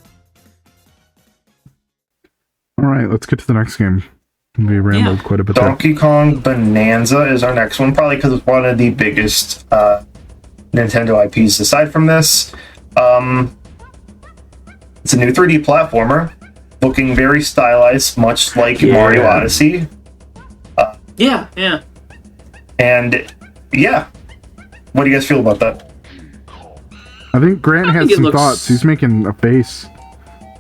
Alright, let's get to the next game. We rambled quite a bit Donkey Kong Bonanza is our next one, probably because it's one of the biggest Nintendo IPs aside from this. It's a new 3D platformer, looking very stylized, much like Mario Odyssey. And, what do you guys feel about that? I think Grant has some thoughts. He's making a face.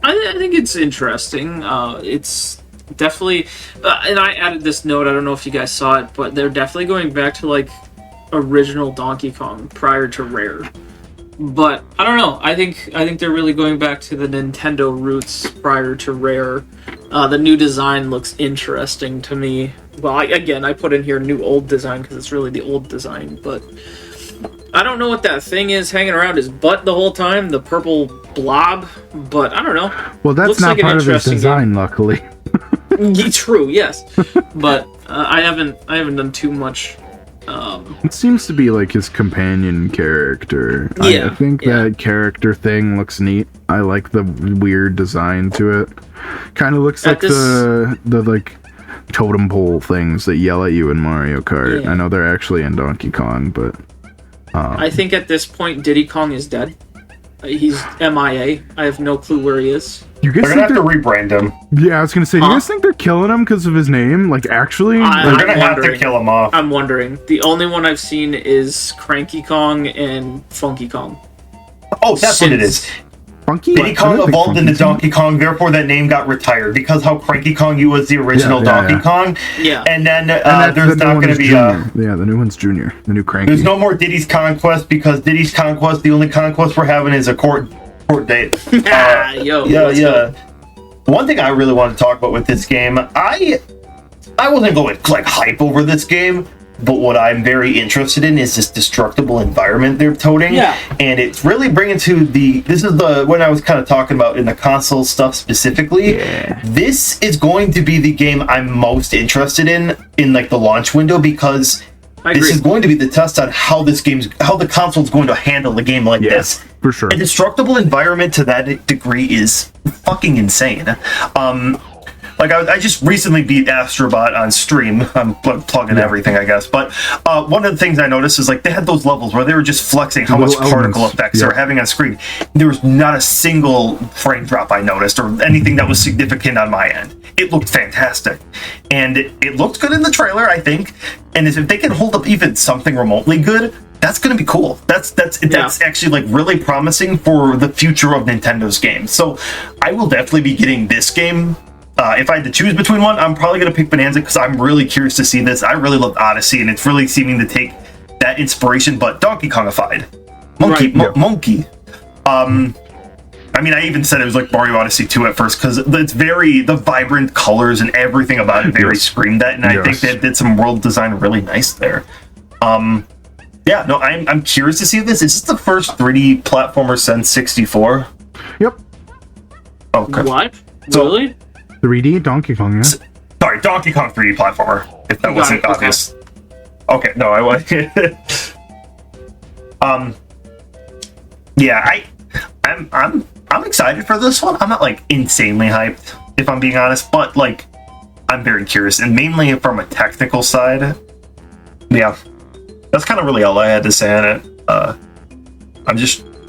I think it's interesting. It's definitely... and I added this note, I don't know if you guys saw it, but they're definitely going back to, original Donkey Kong prior to Rare. But, I don't know. I think they're really going back to the Nintendo roots prior to Rare. The new design looks interesting to me. Well, I put in here new old design because it's really the old design, but... I don't know what that thing is hanging around his butt the whole time, the purple blob, but I don't know. Well, that's looks not like part of his design, luckily. True, yes. But I haven't done too much. It seems to be like his companion character. I think that character thing looks neat. I like the weird design to it. Kind of looks like the totem pole things that yell at you in Mario Kart. I know they're actually in Donkey Kong, but... I think at this point, Diddy Kong is dead. He's MIA. I have no clue where he is. They're gonna have to rebrand him. Yeah, I was gonna say, do you guys think they're killing him because of his name? Actually? They're gonna have to kill him off. I'm wondering. The only one I've seen is Cranky Kong and Funky Kong. Oh, that's what it is. Funky? Diddy Kong evolved into Donkey Kong, therefore that name got retired because how Cranky Kong was the original Donkey Kong. Yeah. And then there's not going to be the new one's Junior, the new Cranky. There's no more Diddy's Conquest because Diddy's Conquest, the only conquest we're having is a court date. One thing I really want to talk about with this game, I wasn't going hype over this game. But what I'm very interested in is this destructible environment they're toting. Yeah. And it's really bringing to when I was kind of talking about in the console stuff specifically. Yeah. This is going to be the game I'm most interested in the launch window because this is going to be the test on how the console's going to handle a game like this. For sure. A destructible environment to that degree is fucking insane. like I just recently beat Astrobot on stream. I'm plugging everything, I guess. But one of the things I noticed is like they had those levels where they were just flexing how much particle effects they were having on screen. There was not a single frame drop I noticed or anything that was significant on my end. It looked fantastic, and it looked good in the trailer, I think. And if they can hold up even something remotely good, that's going to be cool. That's actually like really promising for the future of Nintendo's games. So I will definitely be getting this game. If I had to choose between one, I'm probably going to pick Bonanza because I'm really curious to see this. I really loved Odyssey, and it's really seeming to take that inspiration, but Donkey Kongified. Monkey. I mean, I even said it was like Mario Odyssey 2 at first because it's the vibrant colors and everything about it very screamed that, and I think they did some world design really nice there. Yeah, no, I'm curious to see this. Is this the first 3D platformer since 64? Yep. Okay. What? Really? 3D Donkey Kong, yeah. Sorry, Donkey Kong 3D platformer. If that wasn't obvious. Okay, no, I was. Yeah, I'm excited for this one. I'm not like insanely hyped, if I'm being honest, but like I'm very curious, and mainly from a technical side. Yeah, that's kind of really all I had to say on it.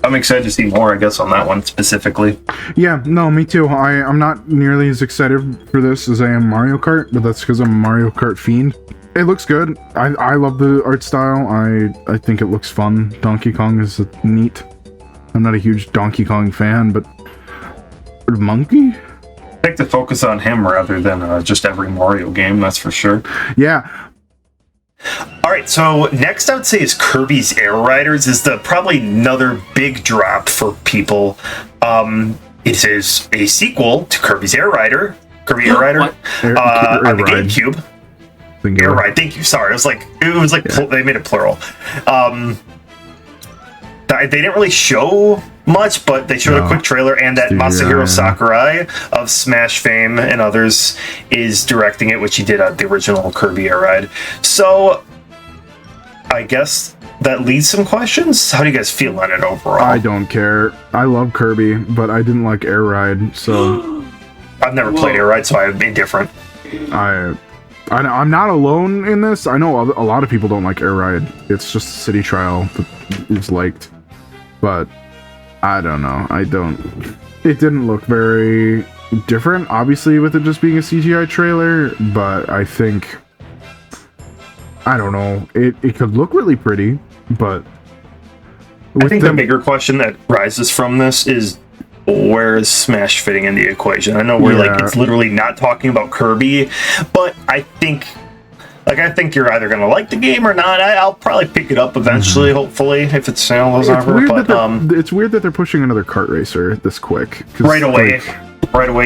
I'm excited to see more, I guess, on that one specifically. Yeah, no, me too. I'm not nearly as excited for this as I am Mario Kart, but that's because I'm a Mario Kart fiend. It looks good. I love the art style. I think it looks fun. Donkey Kong is neat. I'm not a huge Donkey Kong fan, but Monkey? I think to focus on him rather than just every Mario game, that's for sure. Yeah. Alright, so next I would say is Kirby's Air Riders is probably another big drop for people. It is a sequel to Kirby's Air Rider. Kirby Air Rider on the GameCube. Air Ride, thank you. Sorry, it was like they made it plural. They didn't really show much, but they showed a quick trailer, and that Masahiro Sakurai of Smash fame and others is directing it, which he did on the original Kirby Air Ride. So, I guess that leads some questions. How do you guys feel on it overall? I don't care. I love Kirby, but I didn't like Air Ride, so... I've never played Air Ride, so I'm indifferent. I'm not alone in this. I know a lot of people don't like Air Ride. It's just a city trial that is liked. But I don't know. It didn't look very different, obviously, with it just being a CGI trailer, but I think, I don't know, it could look really pretty, but I think the bigger question that rises from this is, where is Smash fitting in the equation? I know it's literally not talking about Kirby, but I think you're either gonna like the game or not. I'll probably pick it up eventually, hopefully, if it's sale is over. But it's weird that they're pushing another kart racer this quick. Right away,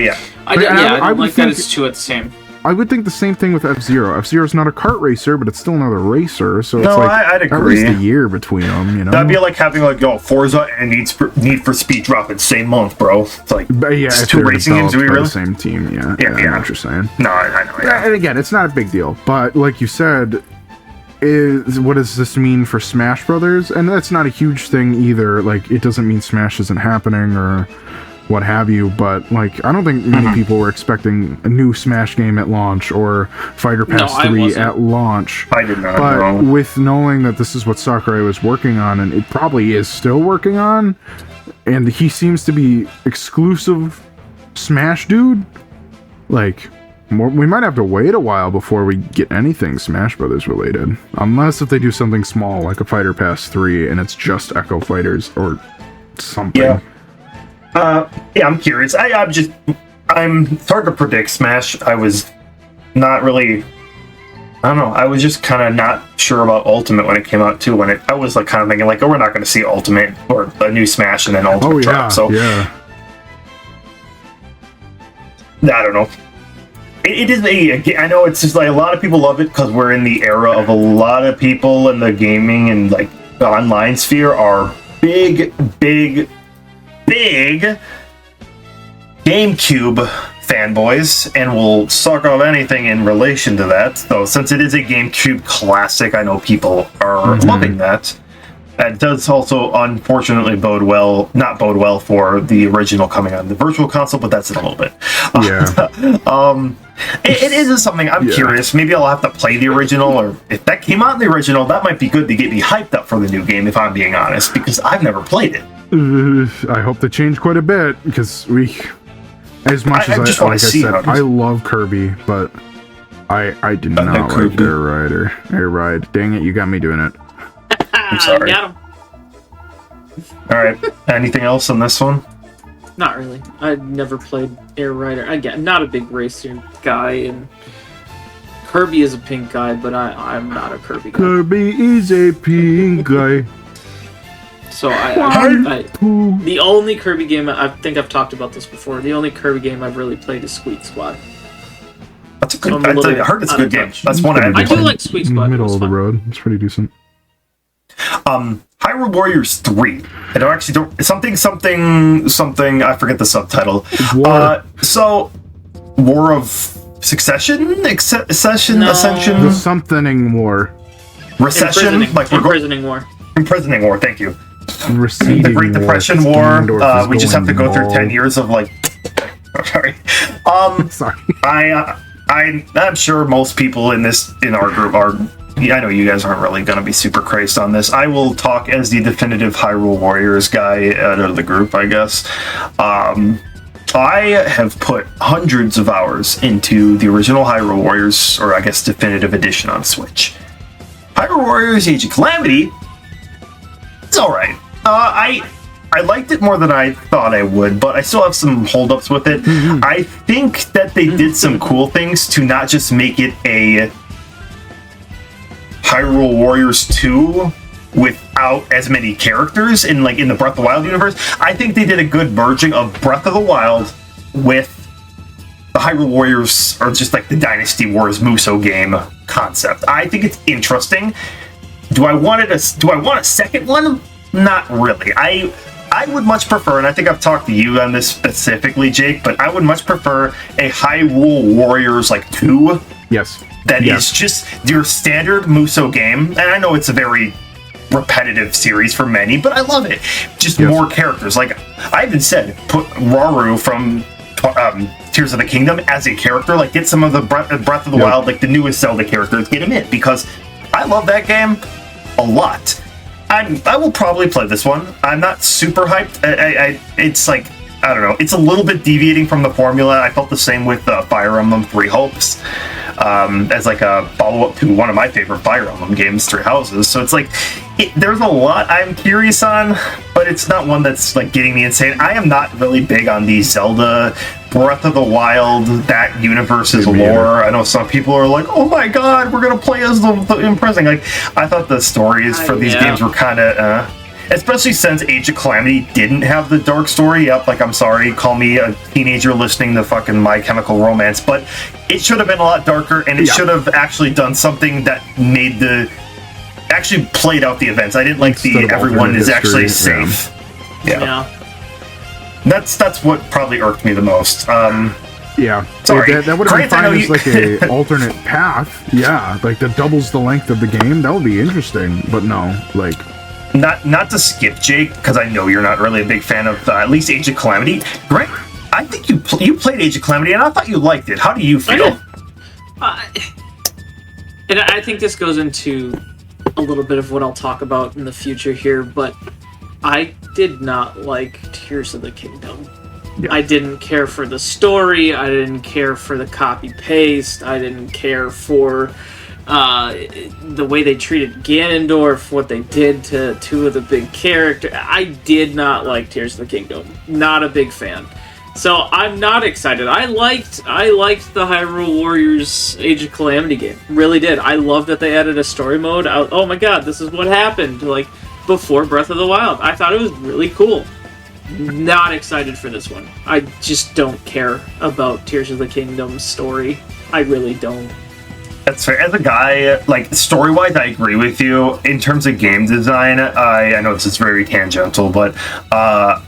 yeah. I don't like that it's two at the same. I would think the same thing with F-Zero. F-Zero's not a kart racer, but it's still another racer, so it's I'd agree. At least a year between them, you know? That'd be like having, Forza and Need for Speed drop in the same month, bro. It's like, it's two racing games, we really? The same team, yeah. I know what you're saying. No, I know, yeah. And again, it's not a big deal, but like you said, what does this mean for Smash Brothers? And that's not a huge thing either. Like, it doesn't mean Smash isn't happening or what have you, but like I don't think many people were expecting a new Smash game at launch or Fighter Pass 3 at launch. I did not. But with knowing that this is what Sakurai was working on, and it probably is still working on, and he seems to be exclusive Smash dude, like we might have to wait a while before we get anything Smash Brothers related, unless if they do something small like a Fighter Pass 3 and it's just Echo Fighters or something. Yeah. I'm curious. It's hard to predict Smash. I was not really, I don't know, I was just kind of not sure about Ultimate when it came out too. I was like kind of thinking like, we're not going to see Ultimate or a new Smash and then Ultimate drop. So yeah. I don't know. It is I know it's just like a lot of people love it because we're in the era of a lot of people in the gaming and like the online sphere are big GameCube fanboys and will suck off anything in relation to that. So since it is a GameCube classic, I know people are loving that. That does also unfortunately not bode well for the original coming on the virtual console, but that's in a little bit. Yeah. It is something I'm curious. Maybe I'll have to play the original, or if that came out in the original, that might be good to get me hyped up for the new game, if I'm being honest, because I've never played it. I hope they change quite a bit, because as much as just want to see said, I love Kirby, but I did not like Air Ride. Dang it, you got me doing it. I'm sorry. Got him. Alright, anything else on this one? Not really. I've never played Air Rider. Again, not a big racer guy, and Kirby is a pink guy, but I'm not a Kirby guy. Kirby is a pink guy. So the only Kirby game, I think I've talked about this before, the only Kirby game I've really played is Squeak Squad. That's a good, I heard it's a good game. That's one I do like Squeak Squad. Middle of the road. It's pretty decent. Hyrule Warriors 3. I something. I forget the subtitle. So, War of Succession, Ascension. The something war. Recession, Imprisoning War. Thank you. The Great Depression War. We just have to go through 10 years of like. Sorry. Sorry. I'm sure most people in our group are. Yeah, I know you guys aren't really going to be super crazed on this. I will talk as the definitive Hyrule Warriors guy out of the group, I guess. I have put hundreds of hours into the original Hyrule Warriors, or I guess definitive edition on Switch. Hyrule Warriors Age of Calamity, it's alright. I liked it more than I thought I would, but I still have some holdups with it. Mm-hmm. I think that they did some cool things to not just make it a Hyrule Warriors 2 without as many characters in the Breath of the Wild universe. I think they did a good merging of Breath of the Wild with the Hyrule Warriors, or just like the Dynasty Wars Musou game concept. I think it's interesting. Do I want a second one? Not really. I would much prefer, and I think I've talked to you on this specifically, Jake, but I would much prefer a Hyrule Warriors 2. Yes. That is just your standard Musou game, and I know it's a very repetitive series for many, but I love it. Just more characters. Like I even said, put Rauru from Tears of the Kingdom as a character. Like get some of the Breath of the Wild, like the newest Zelda characters, get him in, because I love that game a lot. I will probably play this one. I'm not super hyped. It's like, I don't know. It's a little bit deviating from the formula. I felt the same with Fire Emblem Three Hopes, as like a follow-up to one of my favorite Fire Emblem games, Three Houses. So it's like, there's a lot I'm curious on, but it's not one that's like getting me insane. I am not really big on the Zelda Breath of the Wild, that universe's lore. I know some people are like, oh my god, we're gonna play as the impressing. Like, I thought the stories for these games were kind of especially since Age of Calamity didn't have the dark story. Yep, like, I'm sorry, call me a teenager listening to fucking My Chemical Romance, but it should have been a lot darker, and it should have actually done something that actually played out the events. I didn't like the everyone is actually safe. Yeah. That's what probably irked me the most. Sorry. That would have been fine as like a alternate path. Yeah, like that doubles the length of the game. That would be interesting, but no, like... Not to skip, Jake, because I know you're not really a big fan of at least Age of Calamity. Greg, I think you played Age of Calamity, and I thought you liked it. How do you feel? And I think this goes into a little bit of what I'll talk about in the future here, but I did not like Tears of the Kingdom. Yeah. I didn't care for the story. I didn't care for the copy-paste. I didn't care for the way they treated Ganondorf, what they did to two of the big characters. I did not like Tears of the Kingdom. Not a big fan. So I'm not excited. I liked the Hyrule Warriors Age of Calamity game. Really did. I love that they added a story mode. Oh my god, this is what happened before Breath of the Wild. I thought it was really cool. Not excited for this one. I just don't care about Tears of the Kingdom's story. I really don't. That's fair. As a guy, story-wise, I agree with you. In terms of game design, I know this is very tangential, but I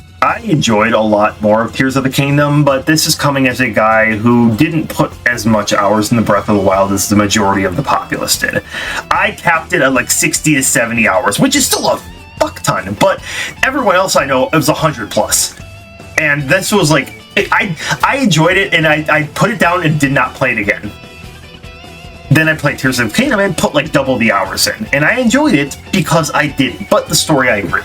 enjoyed a lot more of Tears of the Kingdom, but this is coming as a guy who didn't put as much hours in the Breath of the Wild as the majority of the populace did. I capped it at 60 to 70 hours, which is still a fuck ton, but everyone else I know, it was 100 plus. And this was like, I enjoyed it, and I put it down and did not play it again. Then I played Tears of the Kingdom and put like double the hours in, and I enjoyed it because I did. But the story, I agree.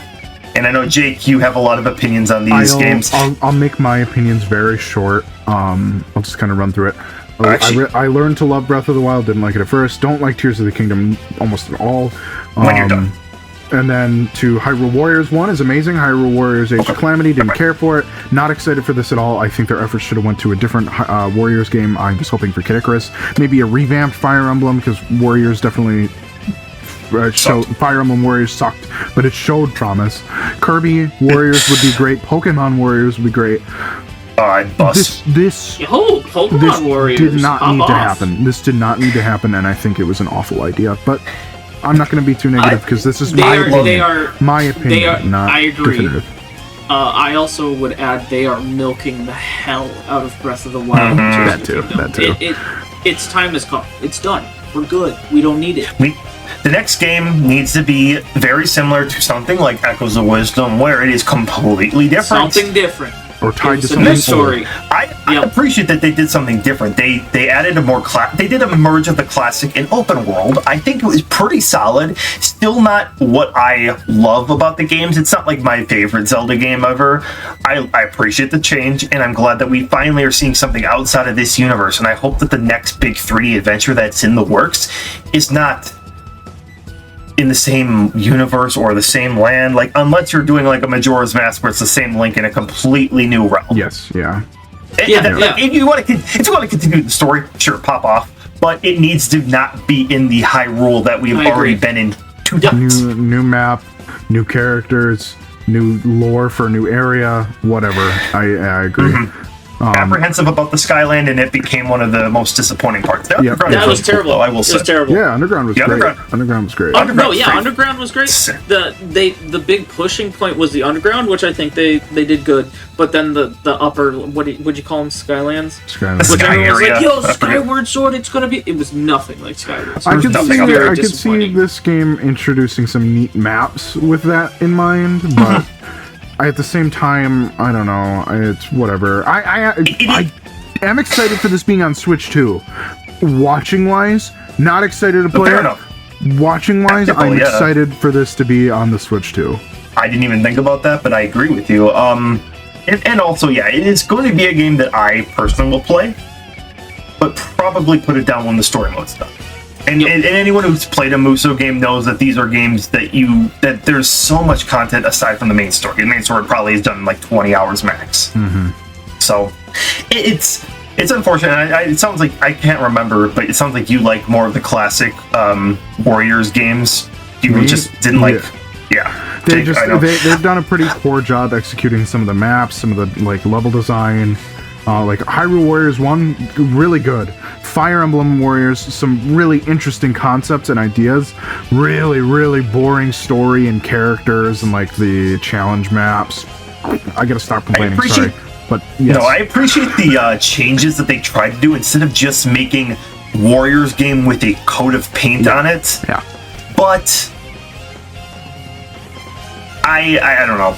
And I know, Jake, you have a lot of opinions on these games. I'll make my opinions very short. I'll just kind of run through it. I learned to love Breath of the Wild, didn't like it at first. Don't like Tears of the Kingdom almost at all. When you're done. And then to Hyrule Warriors 1 is amazing. Hyrule Warriors Age of Calamity, didn't care for it. Not excited for this at all. I think their efforts should have went to a different Warriors game. I was hoping for Kid Icarus. Maybe a revamped Fire Emblem, because Warriors definitely Fire Emblem Warriors sucked, but it showed promise. Kirby Warriors would be great. Pokemon Warriors would be great. I'd bust. Pokemon Warriors did not need to happen. This did not need to happen, and I think it was an awful idea. But I'm not going to be too negative because this is my opinion, not I agree. definitive. I also would add they are milking the hell out of Breath of the Wild. That too. Its time has come. It's done. We're good. We don't need it. The next game needs to be very similar to something like Echoes of Wisdom, where it is completely different. Something different. Or tied to something story. I appreciate that they did something different. They added a more they did a merge of the classic and open world. I think it was pretty solid. Still not what I love about the games. It's not like my favorite Zelda game ever. I appreciate the change, and I'm glad that we finally are seeing something outside of this universe. And I hope that the next big 3D adventure that's in the works is not in the same universe or the same land, like unless you're doing like a Majora's Mask where it's the same Link in a completely new realm. Yes, yeah. If you want to continue the story, sure, pop off, but it needs to not be in the Hyrule that we've already been in 2 times. New map, new characters, new lore for a new area, whatever. I agree. Mm-hmm. Apprehensive about the Skyland, and it became one of the most disappointing parts. That was terrible. Though, I will say. It was terrible. Yeah, Underground was great. Underground was great. Underground was great. The big pushing point was the Underground, which I think they did good. But then the upper, would you call them Skylands? Which everyone was like, yo, Skyward Sword, it's gonna be. It was nothing like Skyward Sword. I could see this game introducing some neat maps with that in mind, but. At the same time, I don't know. It's whatever. I am excited for this being on Switch too. Watching wise, not excited to play it. Watching wise, I'm excited for this to be on the Switch too. I didn't even think about that, but I agree with you. And also, yeah, it is going to be a game that I personally will play, but probably put it down when the story mode's done. And anyone who's played a Musou game knows that these are games that there's so much content aside from the main story. The main story probably is done in like 20 hours max. Mm-hmm. So it's unfortunate. It sounds like, I can't remember, but it sounds like you like more of the classic Warriors games. You just didn't like. Yeah. They've done a pretty poor job executing some of the maps, some of the like level design. Like Hyrule Warriors 1, really good. Fire Emblem Warriors, some really interesting concepts and ideas. Really, really boring story and characters and like the challenge maps. I gotta stop complaining, sorry. But yes. No, I appreciate the changes that they tried to do instead of just making Warriors game with a coat of paint on it. Yeah. But I don't know.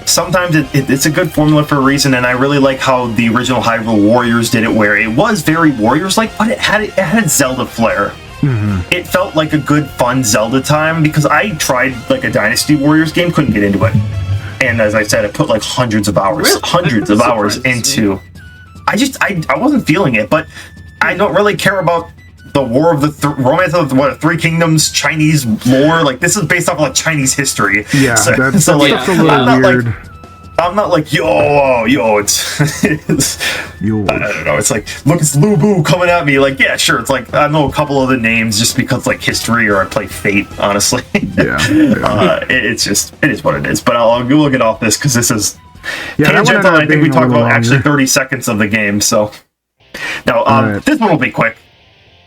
Sometimes it's a good formula for a reason, and I really like how the original Hyrule Warriors did it, where it was very Warriors-like, but it had Zelda flair. Mm-hmm. It felt like a good, fun Zelda time, because I tried like a Dynasty Warriors game, couldn't get into it. And as I said, I put like hundreds of hours into. I wasn't feeling it, but I don't really care about the War of the Romance of the Three Kingdoms Chinese lore. Like, this is based off of like Chinese history. Yeah, that's a little weird. I'm not like, yo, it's I don't know. It's like, look, it's Lu Bu coming at me. Like, yeah, sure. It's like, I know a couple of the names just because like history, or I play Fate, honestly. Yeah. It is what it is. But we'll get off this because this is tangential. I think we talked about actually 30 seconds of the game. So now, this one will be quick.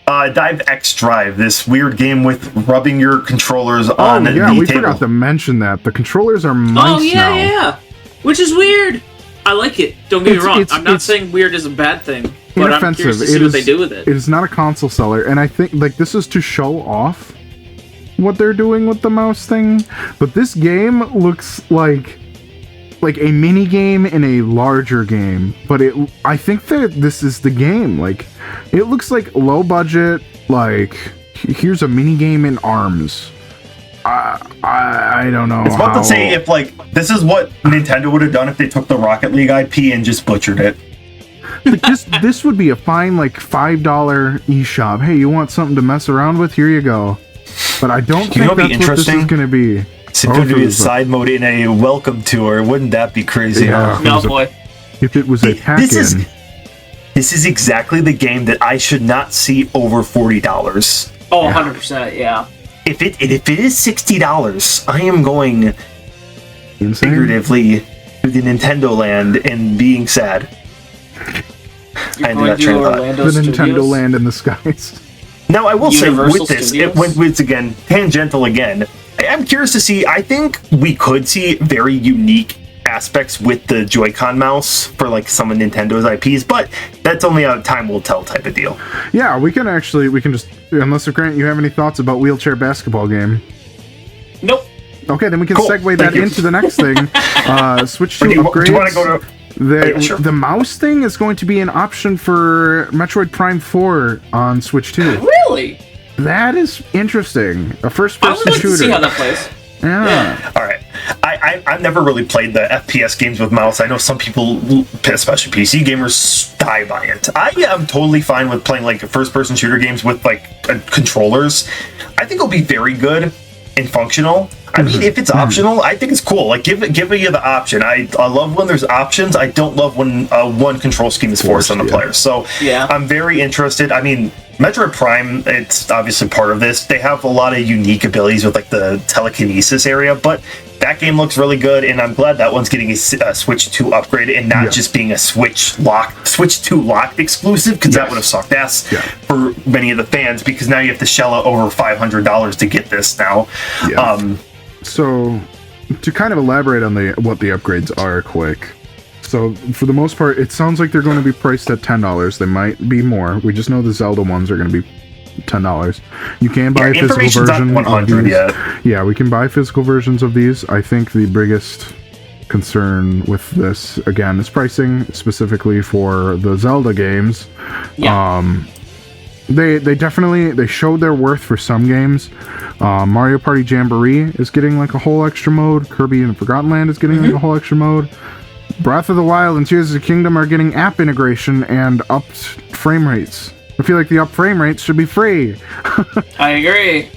Dive X Drive, this weird game with rubbing your controllers on the table. We forgot to mention that. The controllers are mice now. Yeah. Which is weird. I like it. Don't get me wrong. I'm not saying weird is a bad thing, but I'm curious to see what they do with it. It is not a console seller, and I think like this is to show off what they're doing with the mouse thing, but this game looks like a mini game in a larger game. But I think that this is the game. Like, it looks like low budget. Like, here's a mini game in ARMS. I don't know. I was about to say, if like this is what Nintendo would have done if they took the Rocket League IP and just butchered it. Like this would be a fine like $5 eShop. Hey, you want something to mess around with? Here you go. But I don't think that's what this is going to be. It's going to be a side mode in a welcome tour. Wouldn't that be crazy? Yeah, no, boy. If it was a pack-in. This is exactly the game that I should not see over $40. Oh, 100%, yeah. If it is $60, I am going insane, figuratively to the Nintendo land and being sad. You're going to Orlando the Studios? Nintendo land in the skies. Now, I will Universal say, with this, Studios? it's again, tangential again. I'm curious to see, I think we could see very unique aspects with the Joy-Con mouse for like some of Nintendo's IPs, but that's only a time will tell type of deal. Yeah, we can just, unless Grant, you have any thoughts about wheelchair basketball game? Nope. Okay, then we can segue that into the next thing. Switch to upgrades. Do you want to go to... Sure. The mouse thing is going to be an option for Metroid Prime 4 on Switch 2. Really? That is interesting. A first-person shooter. To see how that plays. Yeah. All right. I've never really played the FPS games with mouse. I know some people, especially PC gamers, die by it. I am totally fine with playing like first-person shooter games with like controllers. I think it'll be very good and functional. I mean, if it's optional, I think it's cool. Like, give you the option. I love when there's options. I don't love when one control scheme is forced on the player. So yeah, I'm very interested. I mean, Metroid Prime, it's obviously part of this. They have a lot of unique abilities with like the telekinesis area, but that game looks really good, and I'm glad that one's getting a Switch 2 upgrade and not just being a Switch 2 locked exclusive, because that would have sucked ass for many of the fans, because now you have to shell out over $500 to get this now. Yeah. So, to kind of elaborate on what the upgrades are quick. So, for the most part, it sounds like they're going to be priced at $10. They might be more. We just know the Zelda ones are going to be $10. You can buy a physical version. Yeah, we can buy physical versions of these. I think the biggest concern with this, again, is pricing, specifically for the Zelda games. Yeah. They definitely showed their worth for some games. Mario Party Jamboree is getting like a whole extra mode. Kirby and the Forgotten Land is getting like a whole extra mode. Breath of the Wild and Tears of the Kingdom are getting app integration and upped frame rates. I feel like the up frame rates should be free. I agree.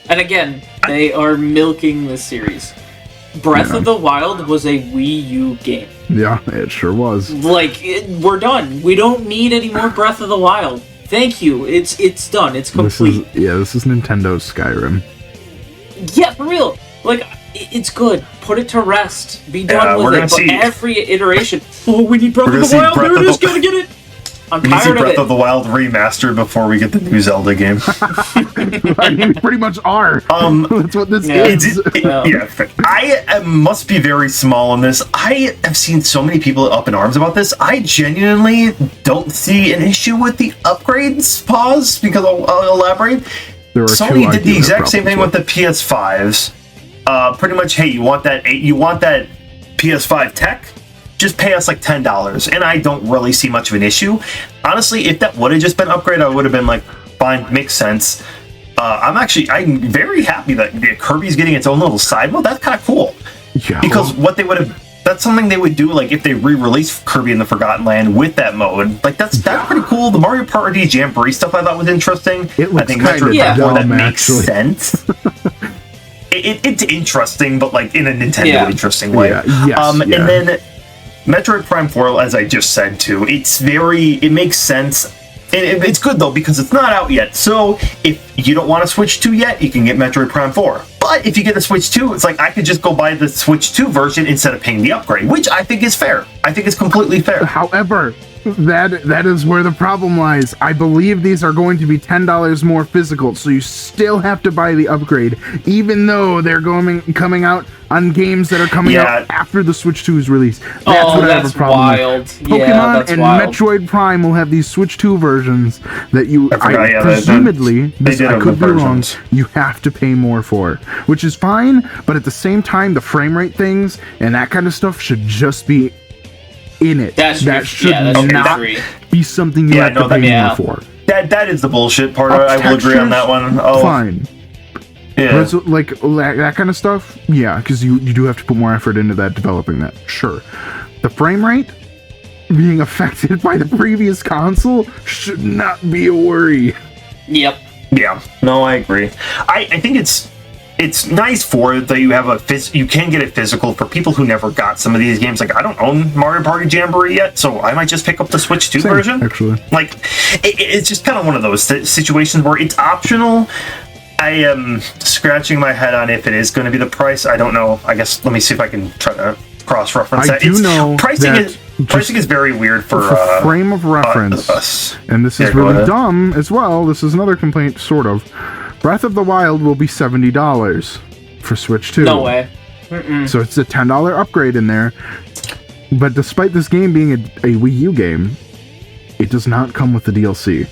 And again, they are milking this series. Breath of the Wild was a Wii U game. Yeah, it sure was. Like, we're done. We don't need any more Breath of the Wild. Thank you. It's done. It's complete. This is Nintendo's Skyrim. Yeah, for real. Like, it's good. Put it to rest. Be done with it. But every iteration, we need Breath of the Wild. There it is. Gotta get it. I'm tired of it. Breath of the Wild remastered before we get the new Zelda game. I mean, we pretty much are. That's what this is. I must be very small on this. I have seen so many people up in arms about this. I genuinely don't see an issue with the upgrades. Pause, because I'll elaborate. Sony did the exact same thing with the PS5s. Pretty much, hey, you want that PS5 tech? Just pay us like $10, and I don't really see much of an issue. Honestly, if that would have just been upgraded, I would have been like, fine, makes sense. I'm very happy that Kirby's getting its own little side mode. That's kind of cool. Yeah. Because that's something they would do, like if they re-release Kirby in the Forgotten Land with that mode. Like that's pretty cool. The Mario Party Jamboree stuff I thought was interesting. I think Metroid that makes sense. It's interesting, but like in a Nintendo interesting way. And then Metroid Prime 4, as I just said too, it makes sense. And it's good though, because it's not out yet. So if you don't want to Switch 2 yet, you can get Metroid Prime 4. But if you get the Switch 2, it's like I could just go buy the Switch 2 version instead of paying the upgrade, which I think is fair. I think it's completely fair. However, That is where the problem lies. I believe these are going to be $10 more physical, so you still have to buy the upgrade, even though they're coming out on games that are coming out after the Switch 2's release. That's what I have a problem with. Pokemon and Metroid Prime will have these Switch 2 versions that presumably, I could be wrong, you have to pay more for, which is fine, but at the same time, the frame rate things and that kind of stuff should just be in it. That should not be something you have to pay more for. That is the bullshit part. I will agree on that one. Fine. Yeah. Like that kind of stuff, because you do have to put more effort into that, developing that. Sure. The frame rate being affected by the previous console should not be a worry. Yep. Yeah. No, I agree. I think it's nice that you have you can get it physical for people who never got some of these games. Like, I don't own Mario Party Jamboree yet, so I might just pick up the Switch 2 version. Actually, like it's just kind of one of those situations where it's optional. I am scratching my head on if it is going to be the price. I don't know. I guess let me see if I can try to cross-reference that. I do know pricing is very weird for frame of reference, and this is really dumb as well. This is another complaint, sort of. Breath of the Wild will be $70 for Switch 2. No way. So it's a $10 upgrade in there. But despite this game being a Wii U game, it does not come with the DLC.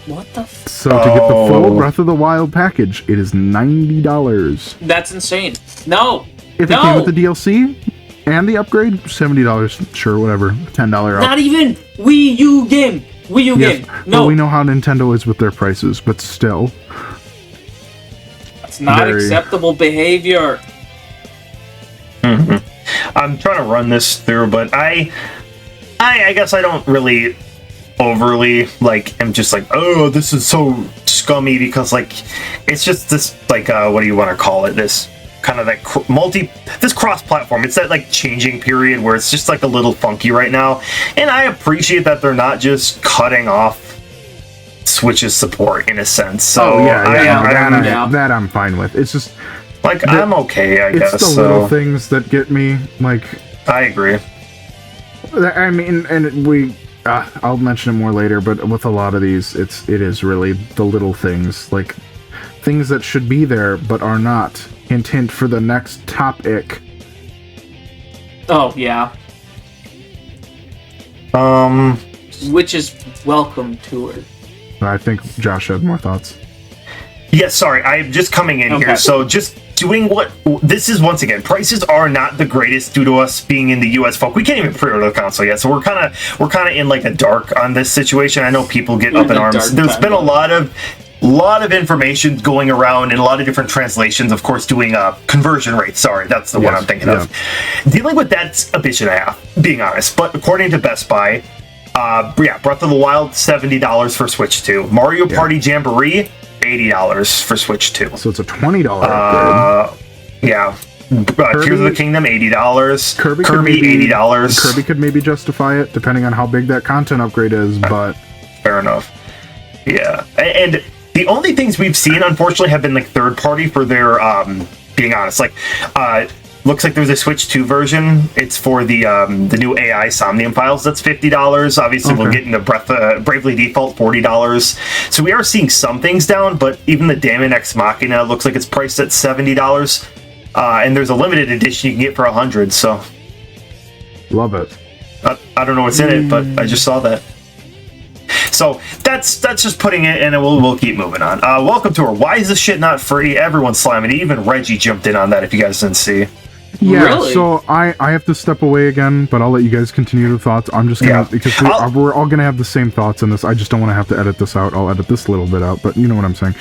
What the So to get the full Breath of the Wild package, it is $90. That's insane. No! If it came with the DLC and the upgrade, $70. Sure, whatever. $10 Not even Wii U game! Wii U game. No. But we know how Nintendo is with their prices, but still. That's not acceptable behavior. Mm-hmm. I'm trying to run this through, but I guess I don't really overly am just like, oh, this is so scummy, because it's just this what do you want to call it, this kind of this cross-platform, it's that changing period where it's just a little funky right now, and I appreciate that they're not just cutting off Switch's support in a sense. So that I'm fine with. It's just I'm okay, I guess. It's the little things that get me. I agree. I mean, and I'll mention it more later, but with a lot of these, it is really the little things, things that should be there but are not. Hint, hint for the next topic. Oh, yeah. Which is welcome to it. I think Josh had more thoughts. Yeah, sorry, I'm just coming in here. So just doing this is, once again, prices are not the greatest due to us being in the US, folk. We can't even pre-order the console yet, so we're kind of in a dark on this situation. I know people get up in arms. There's been a lot of information going around in a lot of different translations, of course, doing conversion rates. Sorry, that's the one I'm thinking of. Dealing with that's a bitch and a half, being honest. But according to Best Buy, Breath of the Wild, $70 for Switch 2. Mario Party Jamboree, $80 for Switch 2. So it's a $20 upgrade. Yeah. Tears of the Kingdom, $80. Kirby $80. Kirby could maybe justify it, depending on how big that content upgrade is, but... Fair enough. Yeah. And the only things we've seen, unfortunately, have been third party for their, being honest. Looks like there's a Switch 2 version. It's for the new AI Somnium Files. That's $50. Obviously, we'll get into Bravely Default, $40. So we are seeing some things down, but even the Daemon Ex Machina looks like it's priced at $70. And there's a limited edition you can get for $100. So love it. I don't know what's in it, but I just saw that. So that's just putting it, and we'll keep moving on. Welcome to our Why Is This Shit Not Free? Everyone's slamming it. Even Reggie jumped in on that, if you guys didn't see. Yeah, really? So I have to step away again, but I'll let you guys continue the thoughts. I'm just gonna, because we're all gonna have the same thoughts in this. I just don't want to have to edit this out. I'll edit this little bit out, but you know what I'm saying.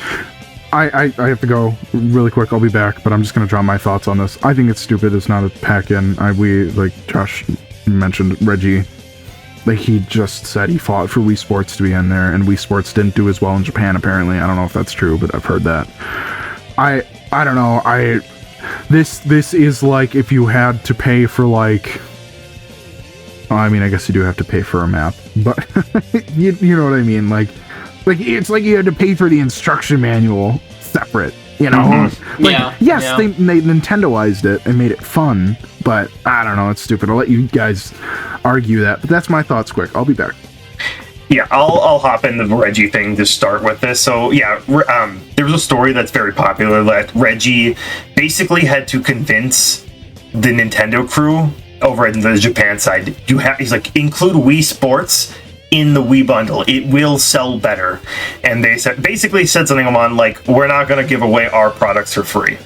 I have to go really quick. I'll be back, but I'm just gonna draw my thoughts on this. I think it's stupid. It's not a pack-in. We, like Josh mentioned, Reggie, he just said he fought for Wii Sports to be in there, and Wii Sports didn't do as well in Japan, apparently. I don't know if that's true, but I've heard that. I don't know. This is like if you had to pay for I mean, I guess you do have to pay for a map, but you know what I mean? Like it's like you had to pay for the instruction manual separate. You know, yes, yeah. they Nintendoized it and made it fun, but I don't know, it's stupid. I'll let you guys argue that, but that's my thoughts. Quick, I'll be back. Yeah, I'll hop in the Reggie thing to start with this. So yeah, there was a story that's very popular that Reggie basically had to convince the Nintendo crew over in the Japan side. He's like, include Wii Sports in the Wii bundle, it will sell better. And they basically said something along like, we're not going to give away our products for free.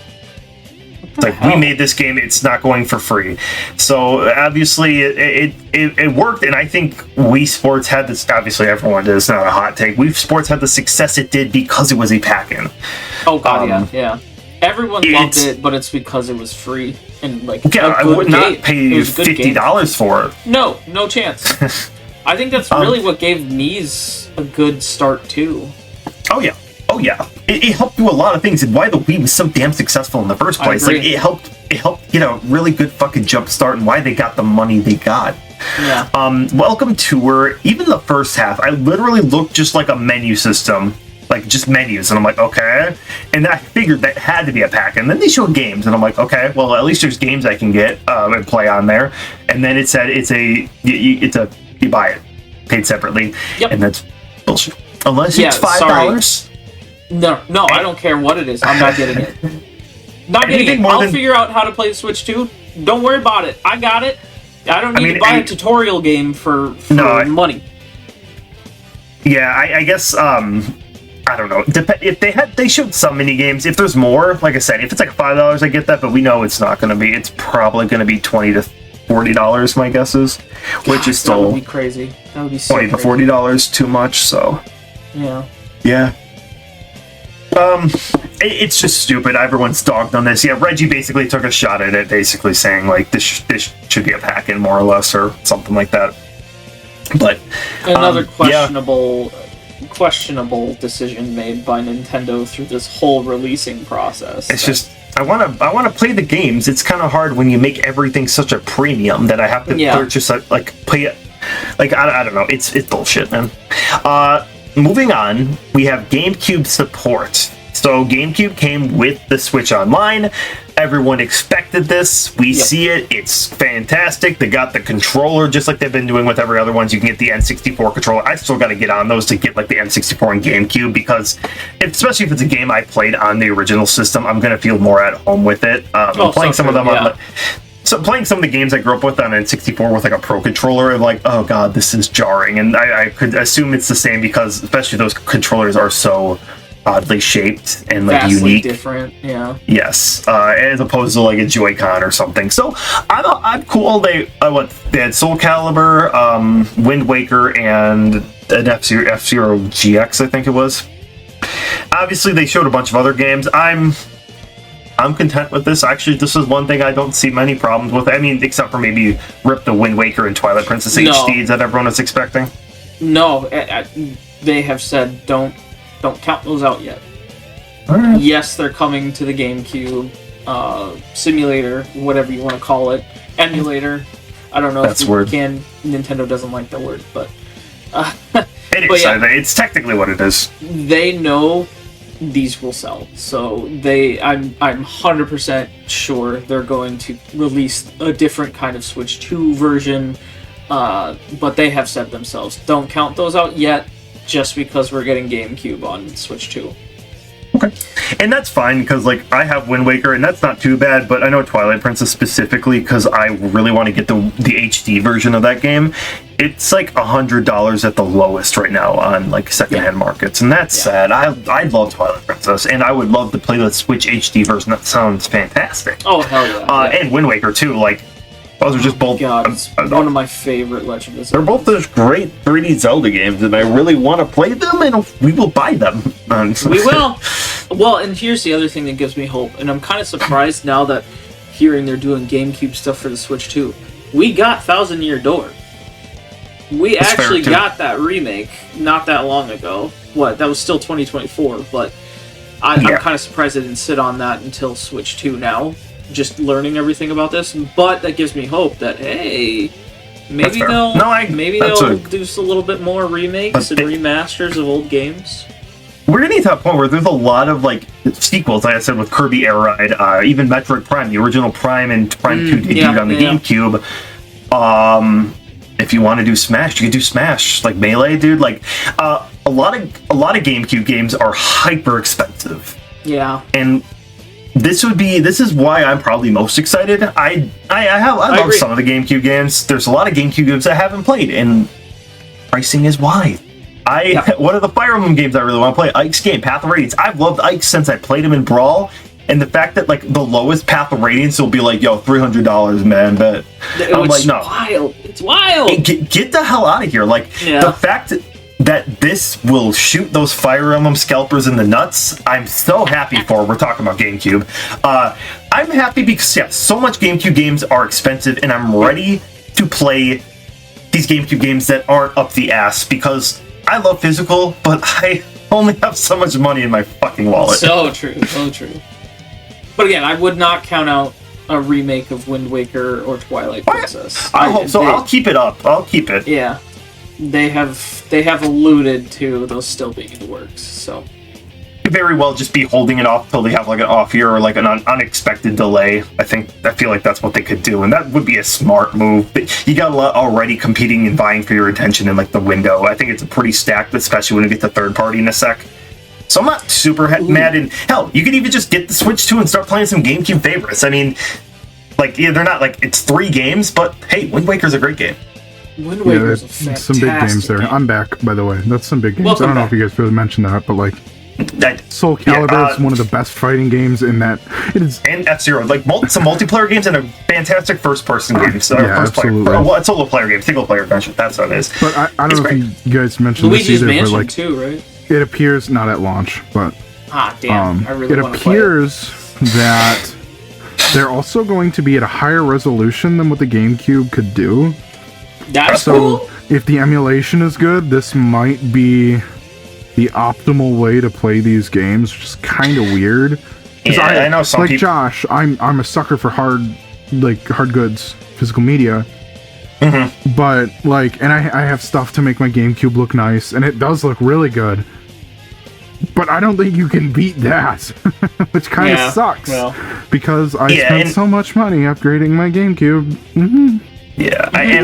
It's like, we made this game, it's not going for free. So obviously it worked, and I think Wii Sports had this, obviously everyone did, it's not a hot take, Wii Sports had the success it did because it was a pack-in. Oh god, yeah. Everyone loved it, but it's because it was free. And like, yeah, I would not pay $50 for it. No chance. I think that's really what gave Mii's a good start too. Oh yeah. It helped do a lot of things, and why the Wii was so damn successful in the first place. Like it helped get a really good fucking jump start, and why they got the money they got. Yeah. Welcome Tour. Even the first half, I literally looked just like a menu system, like just menus, and I'm like, okay. And I figured that had to be a pack. And then they showed games, and I'm like, okay, well at least there's games I can get and play on there. And then it said you buy it, paid separately, and that's bullshit. Unless it's $5. No, I don't care what it is. I'm not getting it. Not getting it. I'll figure out how to play the Switch 2. Don't worry about it. I got it. I don't need to buy a tutorial game for money. Yeah, I guess. I don't know. If they showed some mini games. If there's more, like I said, if it's like $5, I get that. But we know it's not going to be. It's probably going to be $20 to $40. My guess is, which is still that would be crazy. That would be so $20 to $40 too much. So yeah. It's just stupid. Everyone's dogged on this. Yeah, Reggie basically took a shot at it, basically saying like this should be a pack-in more or less, or something like that. But another questionable decision made by Nintendo through this whole releasing process. It's just I want to play the games. It's kind of hard when you make everything such a premium that I have to purchase play it. Like I don't know. It's bullshit, man. Moving on, we have GameCube support. So GameCube came with the Switch Online. Everyone expected this. We see it. It's fantastic. They got the controller just like they've been doing with every other ones. You can get the N64 controller. I still got to get on those to get like the N64 and GameCube because, especially if it's a game I played on the original system, I'm going to feel more at home with it. Playing some of them on So playing some of the games I grew up with on N64 with like a Pro Controller, I'm like, oh god, this is jarring. And I could assume it's the same because especially those controllers are so oddly shaped and like vastly unique, different. Yeah. Yes, as opposed to like a Joy-Con or something. So I'm cool. They had Soul Calibur, Wind Waker, and an F-Zero GX, I think it was. Obviously, they showed a bunch of other games. I'm content with this. Actually, this is one thing I don't see many problems with. I mean, except for maybe rip the Wind Waker and Twilight Princess HD that everyone is expecting. No, they have said don't count those out yet. Right. Yes, they're coming to the GameCube simulator, whatever you want to call it, emulator. I don't know if you can. Nintendo doesn't like the word, but it's technically what it is. They know these will sell, so I'm 100% sure they're going to release a different kind of Switch 2 version, but they have said themselves, don't count those out yet, just because we're getting GameCube on Switch 2. Okay. And that's fine, because like I have Wind Waker, and that's not too bad, but I know Twilight Princess specifically, because I really want to get the HD version of that game. It's like $100 at the lowest right now on like secondhand markets, and that's sad. I love Twilight Princess, and I would love to play the Switch HD version. That sounds fantastic. Oh hell yeah! And Wind Waker too. Like those are just both. God, it's one of my favorite Legend of Zelda. They're both those great 3D Zelda games, and I really want to play them, and we will buy them. We will. Well, and here's the other thing that gives me hope, and I'm kind of surprised now that hearing they're doing GameCube stuff for the Switch 2. We got Thousand Year Door. We actually got that remake not that long ago. That was still 2024, but I'm kind of surprised I didn't sit on that until Switch 2 now, just learning everything about this. But that gives me hope that, hey, maybe they'll do a little bit more remakes and remasters of old games. we're getting to a point where there's a lot of like sequels, like I said, with Kirby Air Ride, even Metroid Prime, the original Prime and Prime 2 debuted on the GameCube. If you want to do Smash, you can do Smash, like Melee, dude. Like a lot of GameCube games are hyper expensive. Yeah. And this is why I'm probably most excited. I love some of the GameCube games. There's a lot of GameCube games I haven't played, and pricing is why. One of the Fire Emblem games I really want to play, Ike's game, Path of Radiance. I've loved Ike since I played him in Brawl, and the fact that like the lowest Path of Radiance will be like, yo, $300, man. But I'm like, no, wild. It's wild. Hey, get the hell out of here. Like the fact that this will shoot those Fire Emblem scalpers in the nuts, I'm so happy for. We're talking about GameCube. I'm happy because so much GameCube games are expensive, and I'm ready to play these GameCube games that aren't up the ass, because I love physical, but I only have so much money in my fucking wallet. So true. But again, I would not count out a remake of Wind Waker or Twilight Princess. I hope so. I'll keep it up. I'll keep it. Yeah. They have alluded to those still being in the works, so Could very well just be holding it off till they have like an off year or like an unexpected delay. I feel like that's what they could do, and that would be a smart move. But you got a lot already competing and vying for your attention in like the window. I think it's pretty stacked, especially when you get to third party in a sec. So I'm not super mad. And hell, you could even just get the Switch 2 and start playing some GameCube favorites. I mean, like, yeah, they're not like it's 3 games, but hey, Wind Waker's a great game. Wind Waker's a fantastic some big games there. game. I'm back, by the way. That's some big games. Welcome I don't know back. if you guys really mentioned that, but like Soul Calibur is one of the best fighting games in that. It is, and F-Zero, like some multiplayer games and a fantastic first-person game. So absolutely. Well, solo player game, single-player adventure. That's what it is. But I don't know if you guys mentioned Luigi's this either, Mansion but like too, right? it appears not at launch, but damn! I really it want to play it. appears that they're also going to be at a higher resolution than what the GameCube could do. That's so cool. If the emulation is good, this might be the optimal way to play these games, which is kind of weird. Yeah, I know some like people. Josh, I'm a sucker for hard goods, physical media. Mm-hmm. But like, and I have stuff to make my GameCube look nice, and it does look really good. But I don't think you can beat that, which kind of sucks. Well, because I spent so much money upgrading my GameCube. Mm-hmm. Yeah, I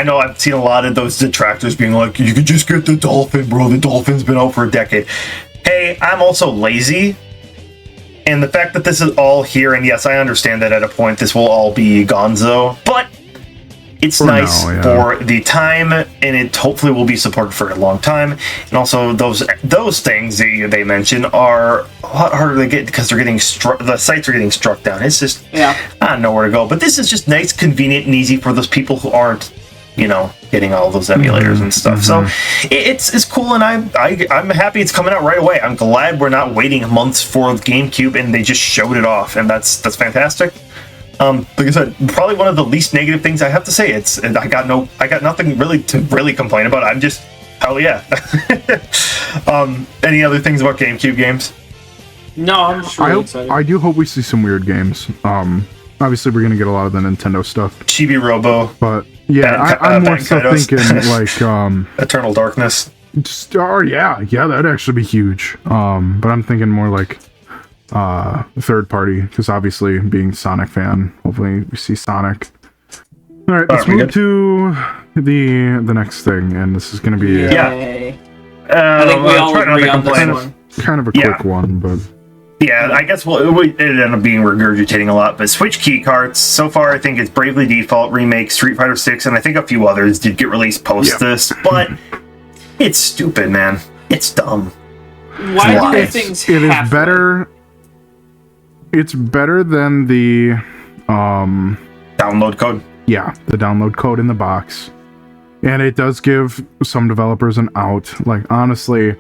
know I've seen a lot of those detractors being like, you could just get the Dolphin, bro. The Dolphin's been out for a decade. Hey, I'm also lazy. And the fact that this is all here, and yes, I understand that at a point this will all be gonzo, but it's nice for the time, and it hopefully will be supported for a long time. And also, those things that they mention are a lot harder to get because they're getting the sites are getting struck down. It's just I don't know where to go. But this is just nice, convenient, and easy for those people who aren't, getting all those emulators and stuff. So it's cool, and I'm happy it's coming out right away. I'm glad we're not waiting months for GameCube, and they just showed it off, and that's fantastic. Like I said, probably one of the least negative things I have to say. I got nothing really to complain about. I'm just hell yeah. Any other things about GameCube games? No, I'm just really excited. I do hope we see some weird games. Obviously we're gonna get a lot of the Nintendo stuff. Chibi Robo. But yeah, I'm more so thinking like Eternal Darkness. That'd actually be huge. But I'm thinking more like third party, because obviously being Sonic fan, hopefully we see Sonic. All right, let's move to the next thing, and this is going to be I think we all agree on this one. Kind of a quick one, but I guess it ended up being regurgitating a lot. But Switch key cards so far, I think it's Bravely Default remake, Street Fighter 6, and I think a few others did get released post this, but it's stupid, man. It's dumb. Why do things happen? It is better. It's better than the download code. Yeah, the download code in the box. And it does give some developers an out. Like, honestly,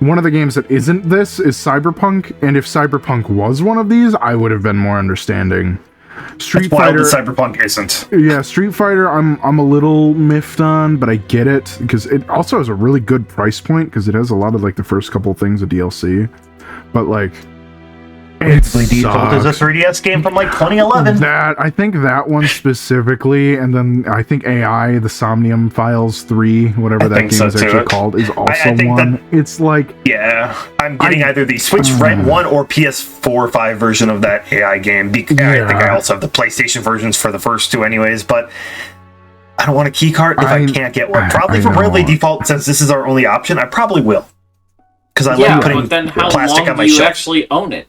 one of the games that isn't this is Cyberpunk, and if Cyberpunk was one of these, I would have been more understanding. Street Fighter, Cyberpunk isn't. Yeah, Street Fighter, I'm a little miffed on, but I get it, because it also has a really good price point, because it has a lot of, like, the first couple things of DLC. But, like, Bravely Default is a 3DS game from like 2011. I think that one specifically, and then I think AI, the Somnium Files 3, whatever that game is actually called, is also one. It's like... Yeah, I'm getting either the Switch Red 1 or PS4 5 version of that AI game. I think I also have the PlayStation versions for the first two anyways, but I don't want a key card if I can't get one. Probably for Bravely Default, since this is our only option, I probably will. Because I like putting but then how plastic long on my do you shelf. actually own it?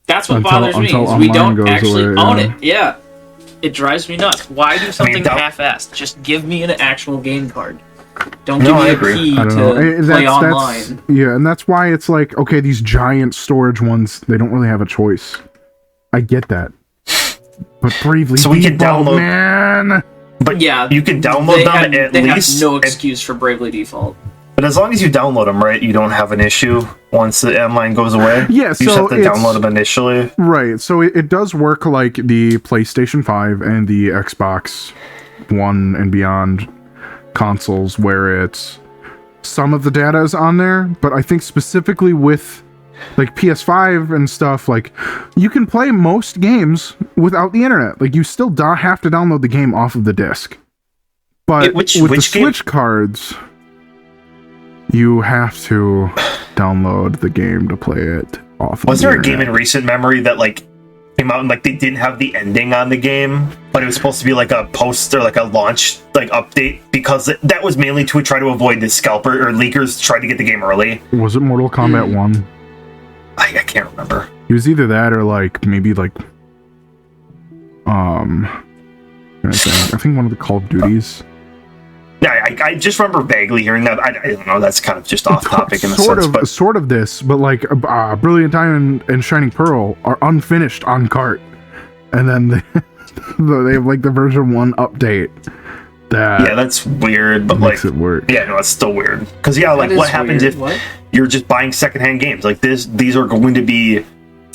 That's what bothers me, is we don't actually own it. Yeah. It drives me nuts. Why do something half-assed? Just give me an actual game card. Don't give me a key to play online. Yeah, and that's why it's like, okay, these giant storage ones, they don't really have a choice. I get that. But Bravely Default, we can download, man! But yeah, you can download them at least. They have no excuse for Bravely Default. But as long as you download them, right, you don't have an issue once the online goes away. Yeah, so you just have to download them initially. Right, so it does work like the PlayStation 5 and the Xbox One and beyond consoles, where it's some of the data is on there, but I think specifically with like PS5 and stuff, like you can play most games without the internet. Like you still have to download the game off of the disc. But with the Switch cards, you have to download the game to play it off. Was there a game in recent memory that like came out and like they didn't have the ending on the game, but it was supposed to be like a post or like a launch like update, because that was mainly to try to avoid the scalper or leakers trying to get the game early? Was it Mortal Kombat 1? I can't remember. It was either that or like maybe like I think one of the Call of Duties. Yeah, I just remember vaguely hearing that. I don't know. That's kind of just off topic in a sense. But sort of this, but like Brilliant Diamond and Shining Pearl are unfinished on cart, and then they have like the version 1 update. That's weird, but makes it work. Yeah, no, it's still weird. Because like, what happens if you're just buying secondhand games like this? These are going to be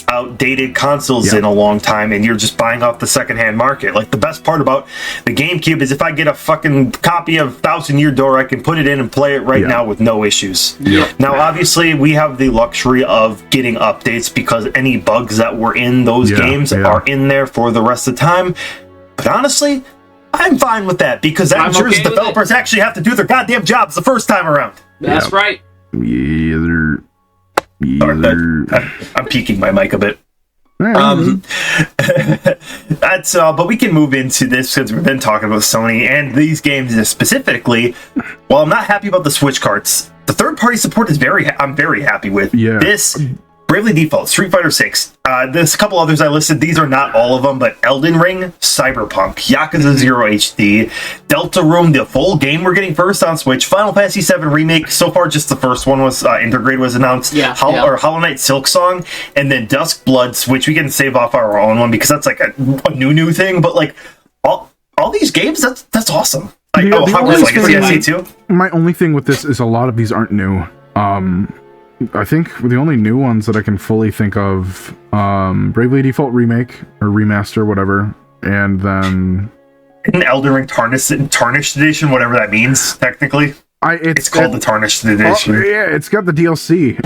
outdated consoles in a long time, and you're just buying off the secondhand market. Like, the best part about the GameCube is if I get a fucking copy of Thousand Year Door, I can put it in and play it right now with no issues. Now, obviously, we have the luxury of getting updates because any bugs that were in those games are in there for the rest of the time. But honestly, I'm fine with that, because that ensures developers actually have to do their goddamn jobs the first time around. That's right. I'm peeking my mic a bit. That's but we can move into this because we've been talking about Sony and these games specifically. While I'm not happy about the Switch carts, the third-party support is I'm very happy with. This Bravely Default, Street Fighter 6. There's a couple others I listed. These are not all of them, but Elden Ring, Cyberpunk, Yakuza 0 HD, Deltarune, the full game we're getting first on Switch, Final Fantasy 7 Remake. So far, just the first one was Intergrade was announced. Or Hollow Knight Silk Song, and then Dusk Blood, which we can save off our own one because that's like a new thing. But like all these games, that's awesome. Like, Hogwarts Legacy too. My only thing with this is a lot of these aren't new. I think the only new ones that I can fully think of, Bravely Default Remake or Remaster, whatever, and then an Elden Ring Tarnished Edition, whatever that means technically. It's called the Tarnished Edition. It's got the DLC.